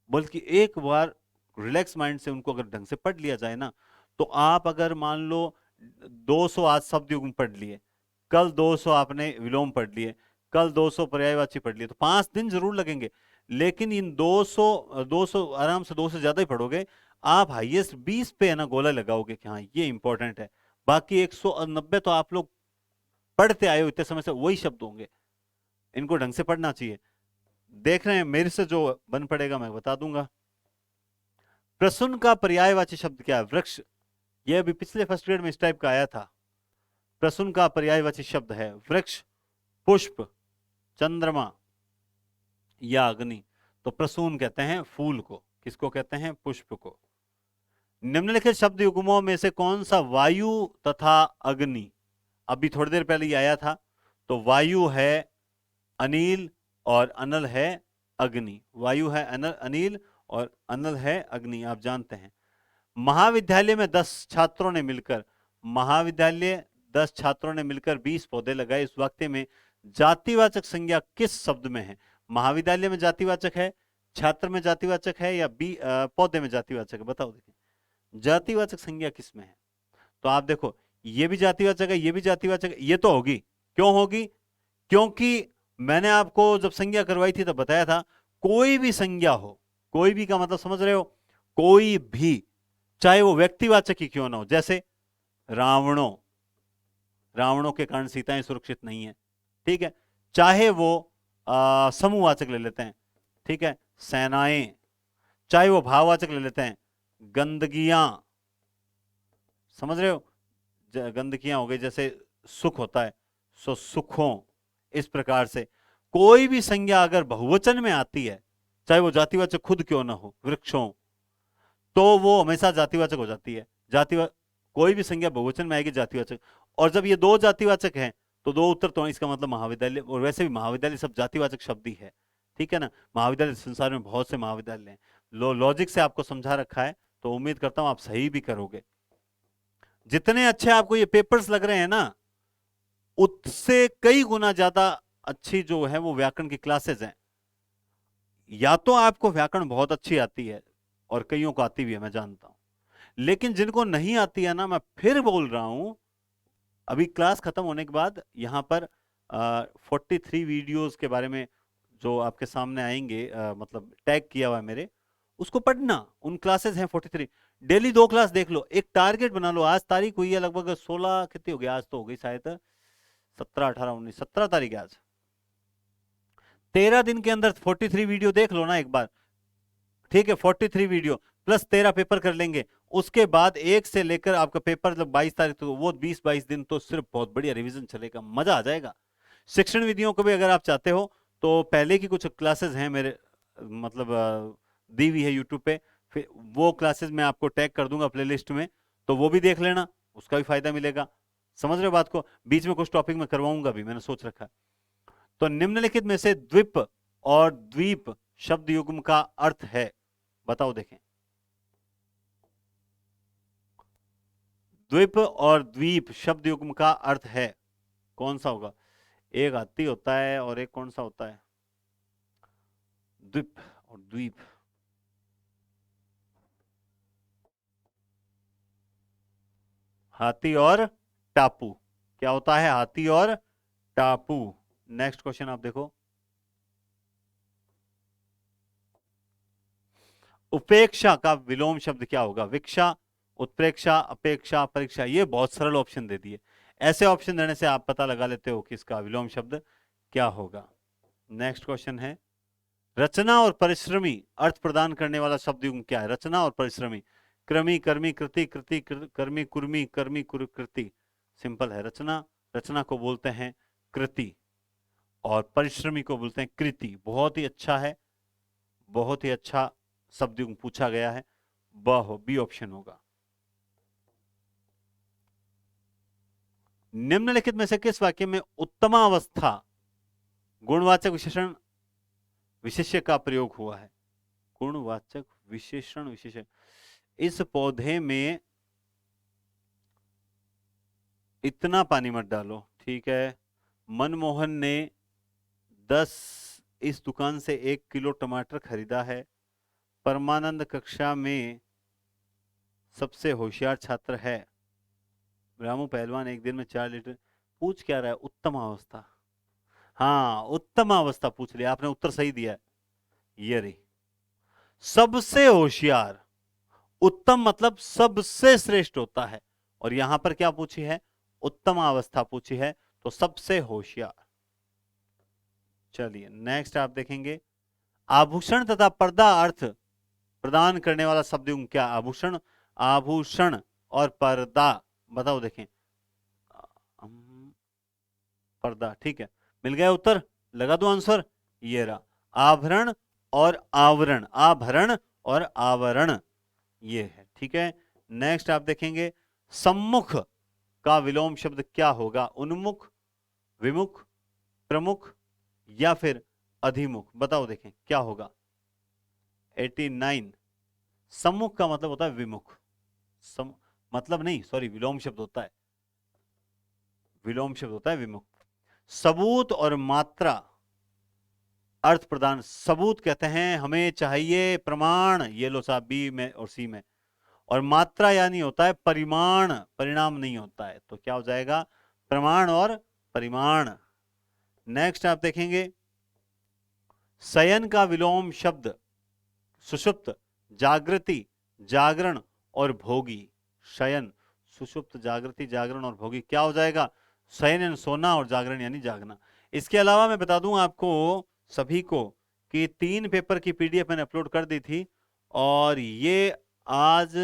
बल्कि एक बार रिलैक्स माइंड से उनको अगर ढंग से पढ़ लिया जाए ना, तो आप अगर मान लो 200 आज शब्द युग्म पढ़ लिए, कल 200 आपने विलोम पढ़ लिए, कल 200 पर्यायवाची पढ़ लिए, तो 5 दिन जरूर लगेंगे, लेकिन इन 200 आराम से 200 ज्यादा ही पढ़ोगे आप, हाईएस्ट 20 पे है ना गोला लगाओगे कि हाँ ये इंपॉर्टेंट है। बाकी 190 तो आप लोग पढ़ते आए हो इतने समय से, वही शब्द होंगे, इनको ढंग से पढ़ना चाहिए। देख रहे हैं मेरे से जो बन पड़ेगा मैं बता दूंगा। प्रसून का पर्यायवाची शब्द क्या है? वृक्ष। ये अभी पिछले फर्स्ट ग्रेड में इस टाइप का आया था। प्रसून का पर्यायवाची शब्द है वृक्ष, पुष्प, चंद्रमा या अग्नि। तो प्रसून कहते हैं फूल को, किसको कहते हैं? पुष्प को। निम्नलिखित शब्द युग्मों में से कौन सा वायु तथा अग्नि, अभी थोड़ी देर पहले ही आया था, तो वायु है अनिल और अनल है अग्नि। वायु है अनिल और अनल है अग्नि, आप जानते हैं। महाविद्यालय में 10 छात्रों ने मिलकर, महाविद्यालय 10 छात्रों ने मिलकर 20 पौधे लगाए, इस वाक्य में जातिवाचक संज्ञा किस शब्द में है? महाविद्यालय में जातिवाचक है, छात्र में जातिवाचक है, या पौधे में जातिवाचक है? बताओ देखिए जातिवाचक संज्ञा किस में है। तो आप देखो ये भी जातिवाचक है, ये भी जातिवाचक है, ये तो होगी। क्यों होगी? क्योंकि मैंने आपको जब संज्ञा करवाई थी तब बताया था, कोई भी संज्ञा हो, कोई भी का मतलब समझ रहे हो, कोई भी, चाहे वो व्यक्तिवाचक ही क्यों ना हो, जैसे रावणों, रावणों के कारण सीताएं सुरक्षित नहीं है, ठीक है। चाहे वो समूहवाचक ले लेते हैं, ठीक है, सेनाएं, चाहे वो भाववाचक ले लेते हैं, गंदगियां, समझ रहे हो, गंदगियां हो गई, जैसे सुख होता है सो सुखों, इस प्रकार से कोई भी संज्ञा अगर बहुवचन में आती है, चाहे वो जातिवाचक खुद क्यों ना हो, वृक्षों, तो वो हमेशा जातिवाचक हो जाती है। कोई भी संज्ञा बहुवचन में आएगी जातिवाचक, और जब ये दो जातिवाचक हैं तो दो उत्तर तो इसका मतलब महाविद्यालय, और वैसे भी महाविद्यालय सब जातिवाचक शब्द ही है, ठीक है ना। महाविद्यालय संसार में बहुत से महाविद्यालय हैं, लॉजिक से आपको समझा रखा है, तो उम्मीद करता हूं आप सही भी करोगे। जितने अच्छे आपको ये पेपर्स लग रहे हैं ना, उससे कई गुना ज्यादा अच्छी जो है वो व्याकरण की क्लासेस हैं। या तो आपको व्याकरण बहुत अच्छी आती है, और कईयों को आती भी है मैं जानता हूं, लेकिन जिनको नहीं आती है ना, मैं फिर बोल रहा हूं, अभी क्लास खत्म होने के बाद यहां पर 43 वीडियोस के बारे में जो आपके सामने आएंगे, मतलब टैग किया हुआ है मेरे, उसको पढ़ना। उन क्लासेस हैं 43, डेली 2 क्लास देख लो, एक टारगेट बना लो। आज तारीख हुई है लगभग 16, कितनी हो गई आज, तो हो गई शायद 17, 18, 19, 17 तारीख है आज। 13 दिन के अंदर 43 वीडियो देख लो ना एक बार, ठीक है। 43 वीडियो प्लस 13 पेपर कर लेंगे, उसके बाद 1 से लेकर आपका पेपर जब 22 तारीख, तो वो 20-22 दिन तो सिर्फ बहुत बढ़िया रिवीजन चलेगा, मजा आ जाएगा। शिक्षण विधियों को भी अगर आप चाहते हो तो पहले की कुछ क्लासेस हैं मेरे, मतलब दी हुई है यूट्यूब पे, फिर वो क्लासेस मैं आपको टैग कर दूंगा प्लेलिस्ट में, तो वो भी देख लेना, उसका भी फायदा मिलेगा। समझ रहे हो बात को? बीच में कुछ टॉपिक में करवाऊंगा भी, मैंने सोच रखा है। तो निम्नलिखित में से द्वीप और द्वीप शब्द युग्म का अर्थ है, बताओ देखें। द्वीप और द्वीप शब्द युग्म का अर्थ है, कौन सा होगा? एक हाथी होता है और एक कौन सा होता है? द्वीप और द्वीप, हाथी और टापू। क्या होता है? हाथी और टापू। नेक्स्ट क्वेश्चन आप देखो, उपेक्षा का विलोम शब्द क्या होगा? विक्षा, उत्प्रेक्षा, अपेक्षा, परीक्षा। ये बहुत सरल ऑप्शन दे दिए, ऐसे ऑप्शन देने से आप पता लगा लेते हो कि इसका विलोम शब्द क्या होगा। नेक्स्ट क्वेश्चन है, रचना और परिश्रमी अर्थ प्रदान करने वाला शब्द युग्म क्या है? रचना और परिश्रमी, क्रमी, कर्मी, कृति, कृति, कर्मी, कुर्मी, कर्मी, कृति। सिंपल है, रचना, रचना को बोलते हैं कृति, और परिश्रमी को बोलते हैं कृति। बहुत ही अच्छा है, बहुत ही अच्छा शब्द युग्म पूछा गया है, बी ऑप्शन होगा। निम्नलिखित में से किस वाक्य में उत्तमावस्था गुणवाचक विशेषण विशेष्य का प्रयोग हुआ है? गुणवाचक विशेषण विशेष्य, इस पौधे में इतना पानी मत डालो, ठीक है। मनमोहन ने 10 इस दुकान से 1 किलो टमाटर खरीदा है। परमानंद कक्षा में सबसे होशियार छात्र है। रामू पहलवान एक दिन में 4 लीटर। पूछ क्या रहा है? उत्तम अवस्था। हाँ, उत्तम अवस्था पूछ लिया आपने, उत्तर सही दिया है। ये रही सबसे होशियार। उत्तम मतलब सबसे श्रेष्ठ होता है, और यहां पर क्या पूछी है? उत्तम अवस्था पूछी है, तो सबसे होशियार। चलिए नेक्स्ट आप देखेंगे, आभूषण तथा पर्दा अर्थ प्रदान करने वाला शब्द क्या? आभूषण, आभूषण और पर्दा, बताओ देखें। पर्दा, ठीक है, मिल गया उत्तर। लगा दो आंसर, ये रहा आभरण और आवरण, आभरण और आवरण, ये है, ठीक है। नेक्स्ट आप देखेंगे, सम्मुख का विलोम शब्द क्या होगा? उन्मुख, विमुख, प्रमुख या फिर अधिमुख, बताओ देखें क्या होगा। 89। सम्मुख का मतलब होता है विमुख। मतलब नहीं, सॉरी, विलोम शब्द होता है, विलोम शब्द होता है विमुख। सबूत और मात्रा अर्थ प्रदान। सबूत कहते हैं हमें चाहिए प्रमाण, ये लो साहब, बी में और सी में। और मात्रा यानी होता है परिमाण, परिणाम नहीं होता है, तो क्या हो जाएगा? प्रमाण और परिमाण। नेक्स्ट आप देखेंगे, शयन का विलोम शब्द सुषुप्त, जागृति, जागरण और भोगी। शयन, सुषुप्त, जागृति, जागरण और भोगी, क्या हो जाएगा? शयन यानी सोना और जागरण यानी जागना। इसके अलावा मैं बता दूं आपको सभी को कि 3 पेपर की पीडीएफ मैंने अपलोड कर दी थी, और ये आज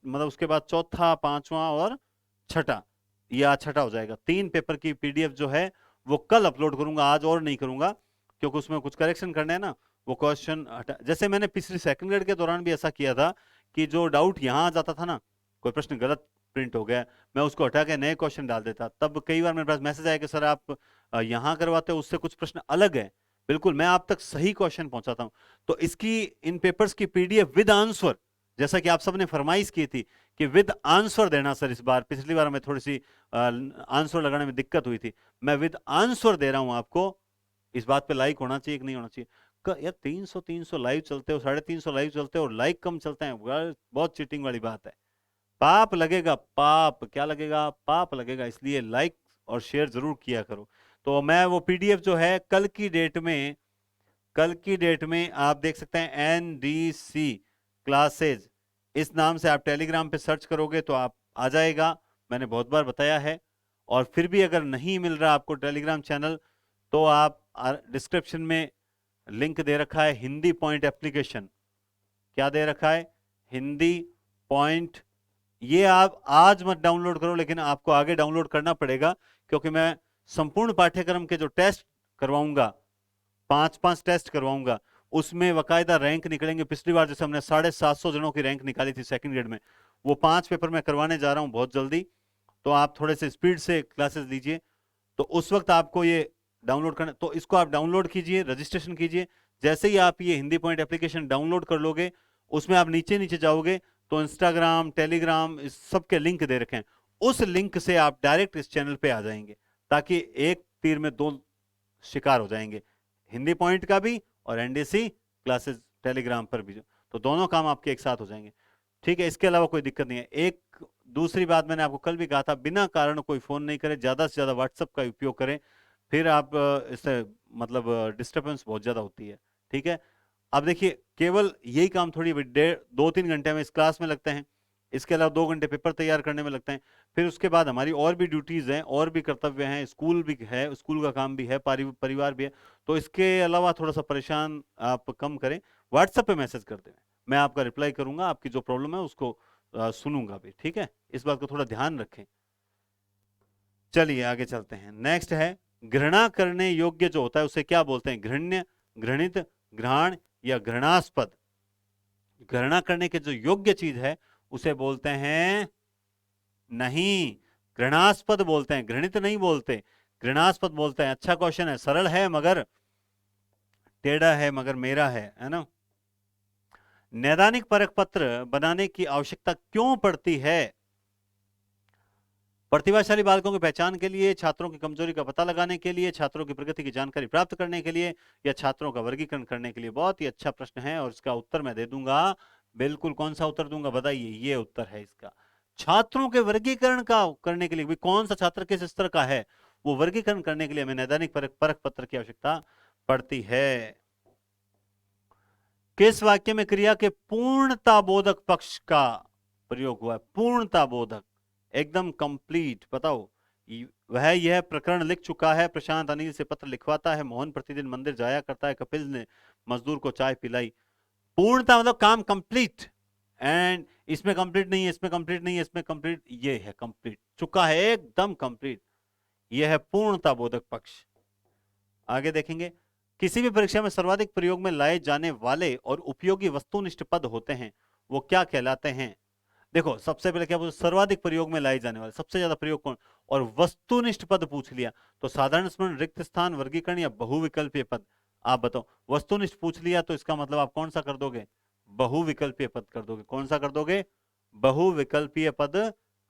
मतलब उसके बाद चौथा, पांचवा और छठा, ये आज छठा हो जाएगा। 3 पेपर की पीडीएफ जो है वो कल अपलोड करूंगा, आज और नहीं करूंगा, क्योंकि उसमें कुछ करेक्शन करने हैं ना। वो क्वेश्चन जैसे मैंने पिछली सेकंड ग्रेड के दौरान भी ऐसा किया था कि जो डाउट यहां आ जाता था ना, कोई प्रश्न गलत प्रिंट हो गया, मैं उसको हटा के नए क्वेश्चन डाल देता। तब कई बार मेरे पास मैसेज आया कि सर आप यहाँ करवाते हो, उससे कुछ प्रश्न अलग है। बिल्कुल, मैं आप तक सही क्वेश्चन पहुंचाता हूं। तो इसकी, इन पेपर्स की पीडीएफ विद आंसर, जैसा कि आप सबने फरमाइश की थी कि विद आंसर देना सर, इस बार, पिछली बार में थोड़ी सी आंसर लगाने में दिक्कत हुई थी, मैं विद आंसर दे रहा हूं आपको। इस बात पे लाइक होना चाहिए कि नहीं होना चाहिए? यार 300 लाइव चलते हो, 350 लाइव चलते हो, लाइक कम चलते हैं, बहुत चीटिंग वाली बात है। पाप लगेगा, पाप, क्या लगेगा? पाप लगेगा, इसलिए लाइक और शेयर जरूर किया करो। तो मैं वो पीडीएफ जो है कल की डेट में, कल की डेट में आप देख सकते हैं NDC क्लासेज, इस नाम से आप टेलीग्राम पे सर्च करोगे तो आप आ जाएगा, मैंने बहुत बार बताया है। और फिर भी अगर नहीं मिल रहा आपको टेलीग्राम चैनल, तो आप डिस्क्रिप्शन में लिंक दे रखा है हिंदी पॉइंट एप्लीकेशन। क्या दे रखा है? हिंदी पॉइंट। ये आप आज मत डाउनलोड करो, लेकिन आपको आगे डाउनलोड करना पड़ेगा, क्योंकि मैं संपूर्ण पाठ्यक्रम के जो टेस्ट करवाऊंगा, 5-5 टेस्ट करवाऊंगा, उसमें वकायदा रैंक निकलेंगे। पिछली बार जैसे हमने 750 जनों की रैंक निकाली थी सेकंड ग्रेड में, वो 5 पेपर मैं करवाने जा रहा हूं बहुत जल्दी। तो आप थोड़े से स्पीड से क्लासेस लीजिए, तो उस वक्त आपको ये डाउनलोड करना, तो इसको आप डाउनलोड कीजिए, रजिस्ट्रेशन कीजिए। जैसे ही आप ये हिंदी पॉइंट एप्लीकेशन डाउनलोड कर लोगे, उसमें आप नीचे नीचे जाओगे तो इंस्टाग्राम, टेलीग्राम, इस सब के लिंक दे रखे हैं, उस लिंक से आप डायरेक्ट इस चैनल पे आ जाएंगे, ताकि एक तीर में 2 शिकार हो जाएंगे, हिंदी पॉइंट का भी और NDC क्लासेस टेलीग्राम पर भी, तो दोनों काम आपके एक साथ हो जाएंगे, ठीक है। इसके अलावा कोई दिक्कत नहीं है। एक दूसरी बात मैंने आपको कल भी कहा था, बिना कारण कोई फोन नहीं करें, ज्यादा से ज्यादा व्हाट्सएप का उपयोग करें, फिर आप इससे मतलब डिस्टर्बेंस बहुत ज्यादा होती है, ठीक है। अब देखिए, केवल यही काम थोड़ी 2-3 घंटे में इस क्लास में लगते हैं, इसके अलावा 2 घंटे पेपर तैयार करने में लगते हैं। फिर उसके बाद हमारी और भी ड्यूटीज हैं, और भी कर्तव्य हैं, स्कूल भी है, स्कूल का काम भी है, परिवार भी है। तो इसके अलावा थोड़ा सा परेशान आप कम करें, व्हाट्सएप पे मैसेज कर दें, मैं आपका रिप्लाई करूंगा, आपकी जो प्रॉब्लम है उसको सुनूंगा भी, ठीक है। इस बात को थोड़ा ध्यान रखें। चलिए आगे चलते हैं। नेक्स्ट है, घृणा करने योग्य जो होता है उसे क्या बोलते हैं? घृण्य, घृणित, घृणाण या घृणास्पद। घृणा करने के जो योग्य चीज है उसे बोलते हैं, नहीं, घृणास्पद बोलते हैं, घृणित नहीं बोलते, घृणास्पद बोलते हैं। अच्छा क्वेश्चन है, सरल है मगर टेढ़ा है, मगर मेरा है ना। नैदानिक परख पत्र बनाने की आवश्यकता क्यों पड़ती है? प्रतिभाशाली बालकों की पहचान के लिए, छात्रों की कमजोरी का पता लगाने के लिए, छात्रों की प्रगति की जानकारी प्राप्त करने के लिए, या छात्रों का वर्गीकरण करने के लिए। बहुत ही अच्छा प्रश्न है और इसका उत्तर मैं दे दूंगा। बिल्कुल, कौन सा उत्तर दूंगा बताइए? ये उत्तर है इसका। छात्रों के वर्गीकरण का करने के लिए, कौन सा छात्र किस स्तर का है, वो वर्गीकरण करने के लिए हमें नैदानिक परख पत्र की आवश्यकता पड़ती है। किस वाक्य में क्रिया के पूर्णता बोधक पक्ष का प्रयोग हुआ है? पूर्णता बोधक, एकदम कंप्लीट। बताओ। वह यह प्रकरण लिख चुका है, प्रशांत अनिल से पत्र लिखवाता है, मोहन प्रतिदिन मंदिर जाया करता है, कपिल ने मजदूर को चाय पिलाई। पूर्णता मतलब काम कंप्लीट। एंड इसमें कंप्लीट नहीं है, इसमें कंप्लीट नहीं है, इसमें कंप्लीट, ये है कंप्लीट, चुका है एकदम कंप्लीट। यह है पूर्णता बोधक पक्ष। आगे देखेंगे। किसी भी परीक्षा में सर्वाधिक प्रयोग में लाए जाने वाले और उपयोगी वस्तुनिष्ठ पद होते हैं, वो क्या कहलाते हैं? देखो, सबसे पहले क्या पूछा? सर्वाधिक प्रयोग में लाए जाने वाले, सबसे ज्यादा प्रयोग कौन, और वस्तुनिष्ठ पद पूछ लिया तो साधारण स्मरण, रिक्त स्थान, वर्गीकरण या बहुविकल्पीय पद। आप बताओ। वस्तुनिष्ठ पूछ लिया तो इसका मतलब आप कौन सा कर दोगे? बहुविकल्पीय पद कर दोगे। कौन सा कर दोगे? बहुविकल्पीय पद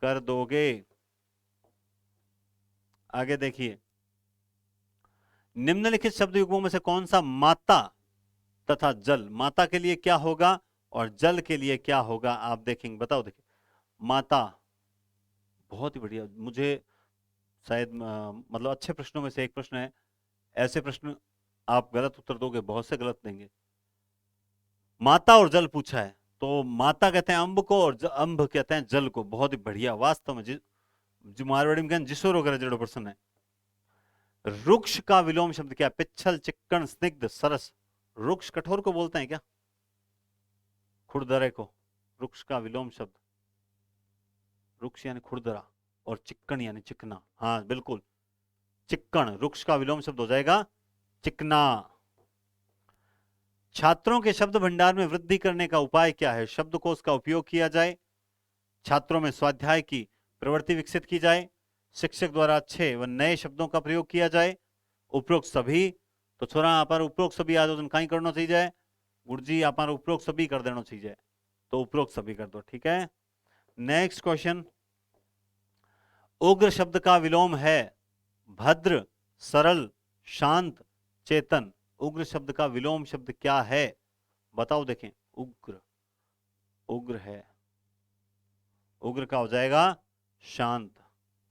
कर दोगे। आगे देखिए। निम्नलिखित शब्द युग्मों में से कौन सा माता तथा जल, माता के लिए क्या होगा और जल के लिए क्या होगा? आप देखेंगे, बताओ। देखिए, माता, बहुत ही बढ़िया। मुझे शायद मतलब अच्छे प्रश्नों में से एक प्रश्न है। ऐसे प्रश्न आप गलत उत्तर दोगे, बहुत से गलत देंगे। माता और जल पूछा है तो माता कहते हैं अम्ब को और अम्ब कहते हैं जल को। बहुत ही बढ़िया। वास्तव में जो मारवाड़ी में कहते हैं जिसोर वगैरह जड़ो पर्सन है। रुक्ष का विलोम शब्द क्या? पिच्छल, चिक्कण, स्निग्ध, सरस। रुक्ष कठोर को बोलते हैं क्या? खुरदरे को। रुक्ष का विलोम शब्द रुक्ष यानी खुरदरा, और चिक्कण यानी चिकना। हाँ बिल्कुल, चिक्कण रुक्ष का विलोम शब्द हो जाएगा चिकना। छात्रों के शब्द भंडार में वृद्धि करने का उपाय क्या है? शब्दकोश का उपयोग किया जाए, छात्रों में स्वाध्याय की प्रवृत्ति विकसित की जाए, शिक्षक द्वारा अच्छे व नए शब्दों का प्रयोग किया जाए, उपरोक्त सभी। तो छोरा आप उपरोक्त सभी आयोजन कहीं करना चाहिए गुरुजी, आप उपरोक्त सभी कर देना चाहिए, तो उपरोक्त सभी कर दो। ठीक है। Next question. उग्र शब्द का विलोम है भद्र, सरल, शांत, चेतन। उग्र शब्द का विलोम शब्द क्या है? बताओ। देखें, उग्र, उग्र है, उग्र का हो जाएगा शांत।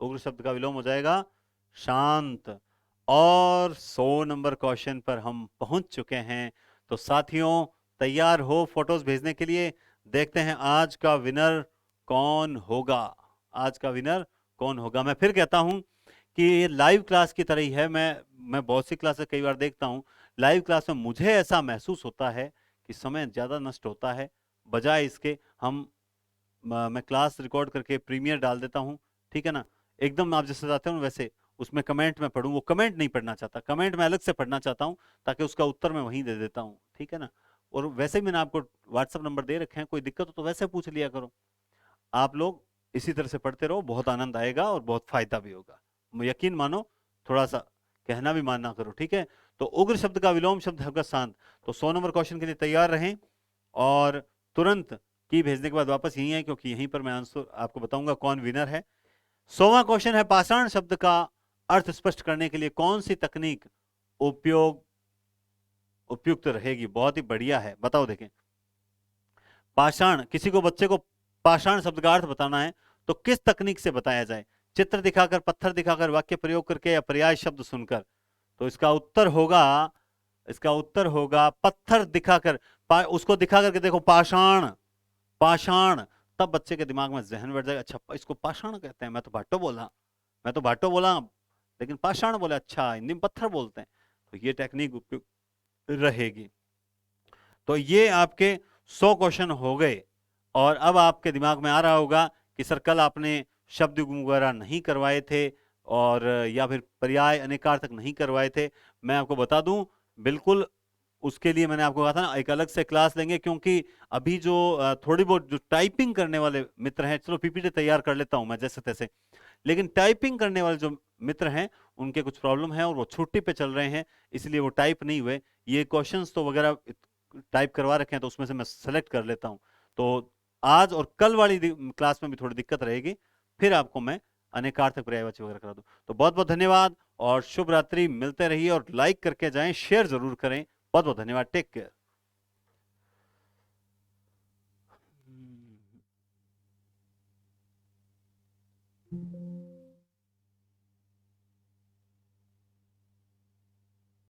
उग्र शब्द का विलोम हो जाएगा शांत। और 100 नंबर क्वेश्चन पर हम पहुंच चुके हैं। तो साथियों, तैयार हो फोटोज भेजने के लिए? देखते हैं आज का विनर कौन होगा। आज का विनर कौन होगा? मैं फिर कहता हूं कि ये लाइव क्लास की तरह ही है। मैं बहुत सी क्लासेस कई बार देखता हूं, लाइव क्लास में मुझे ऐसा महसूस होता है कि समय ज्यादा नष्ट होता है। बजाय इसके मैं क्लास रिकॉर्ड करके प्रीमियर डाल देता हूं। ठीक है ना? एकदम आप जैसे चाहते हो वैसे उसमें कमेंट में पढ़ूं, वो कमेंट नहीं पढ़ना चाहता, कमेंट मैं अलग से पढ़ना चाहता हूं, ताकि उसका उत्तर मैं वहीं दे देता हूं। ठीक है ना? और वैसे ही मैंने आपको व्हाट्सएप नंबर दे रखे हैं, कोई दिक्कत हो तो वैसे पूछ लिया करो। आप लोग इसी तरह से पढ़ते रहो, बहुत आनंद आएगा और बहुत फायदा भी होगा। यकीन मानो, थोड़ा सा कहना भी मानना करो। ठीक है? तो उग्र शब्द का विलोम शब्द होगा शांत। तो 100 नंबर क्वेश्चन के लिए तैयार रहें और तुरंत की भेजने के बाद वापस यही है, क्योंकि यहीं पर मैं आंसर आपको बताऊंगा कौन विनर है। 100वां क्वेश्चन है, पाषाण शब्द का अर्थ स्पष्ट करने के लिए कौन सी तकनीक उपयुक्त रहेगी? बहुत ही बढ़िया है, बताओ। देखें, पाषाण, किसी को बच्चे को पाषाण शब्द का अर्थ बताना है तो किस तकनीक से बताया जाए? चित्र दिखाकर, पत्थर दिखाकर, वाक्य प्रयोग करके, या पर्याय शब्द सुनकर? तो इसका उत्तर होगा पत्थर दिखाकर। उसको दिखा करके देखो, पाषाण, पाषाण, तब बच्चे के दिमाग में जहन बैठ जाएगा, अच्छा इसको पाषाण कहते हैं, मैं तो भाटो बोला लेकिन पाषाण बोला, अच्छा हिंदी में पत्थर बोलते हैं। तो ये टेक्निक उपयुक्त रहेगी। तो ये आपके 100 क्वेश्चन हो गए। और अब आपके दिमाग में आ रहा होगा कि सर कल आपने शब्द युग्म वगैरह नहीं करवाए थे, और या फिर पर्याय अनेकार्थक नहीं करवाए थे। मैं आपको बता दूं, बिल्कुल उसके लिए मैंने आपको कहा था ना, एक अलग से क्लास लेंगे, क्योंकि अभी जो थोड़ी बहुत जो टाइपिंग करने वाले मित्र हैं, चलो पीपीटी तैयार कर लेता हूं मैं जैसे तैसे, लेकिन टाइपिंग करने वाले जो मित्र हैं उनके कुछ प्रॉब्लम है और वो छुट्टी पे चल रहे हैं, इसलिए वो टाइप नहीं हुए। ये क्वेश्चंस तो वगैरह टाइप करवा रखे हैं, तो उसमें से मैं सेलेक्ट कर लेता हूं। तो आज और कल वाली क्लास में भी थोड़ी दिक्कत रहेगी, फिर आपको मैं अनेकार्थक पर्यायवाची वगैरह करा दूं। तो बहुत बहुत धन्यवाद और शुभ रात्रि। मिलते रहिए और लाइक करके जाएं, शेयर जरूर करें। बहुत बहुत धन्यवाद। Take care.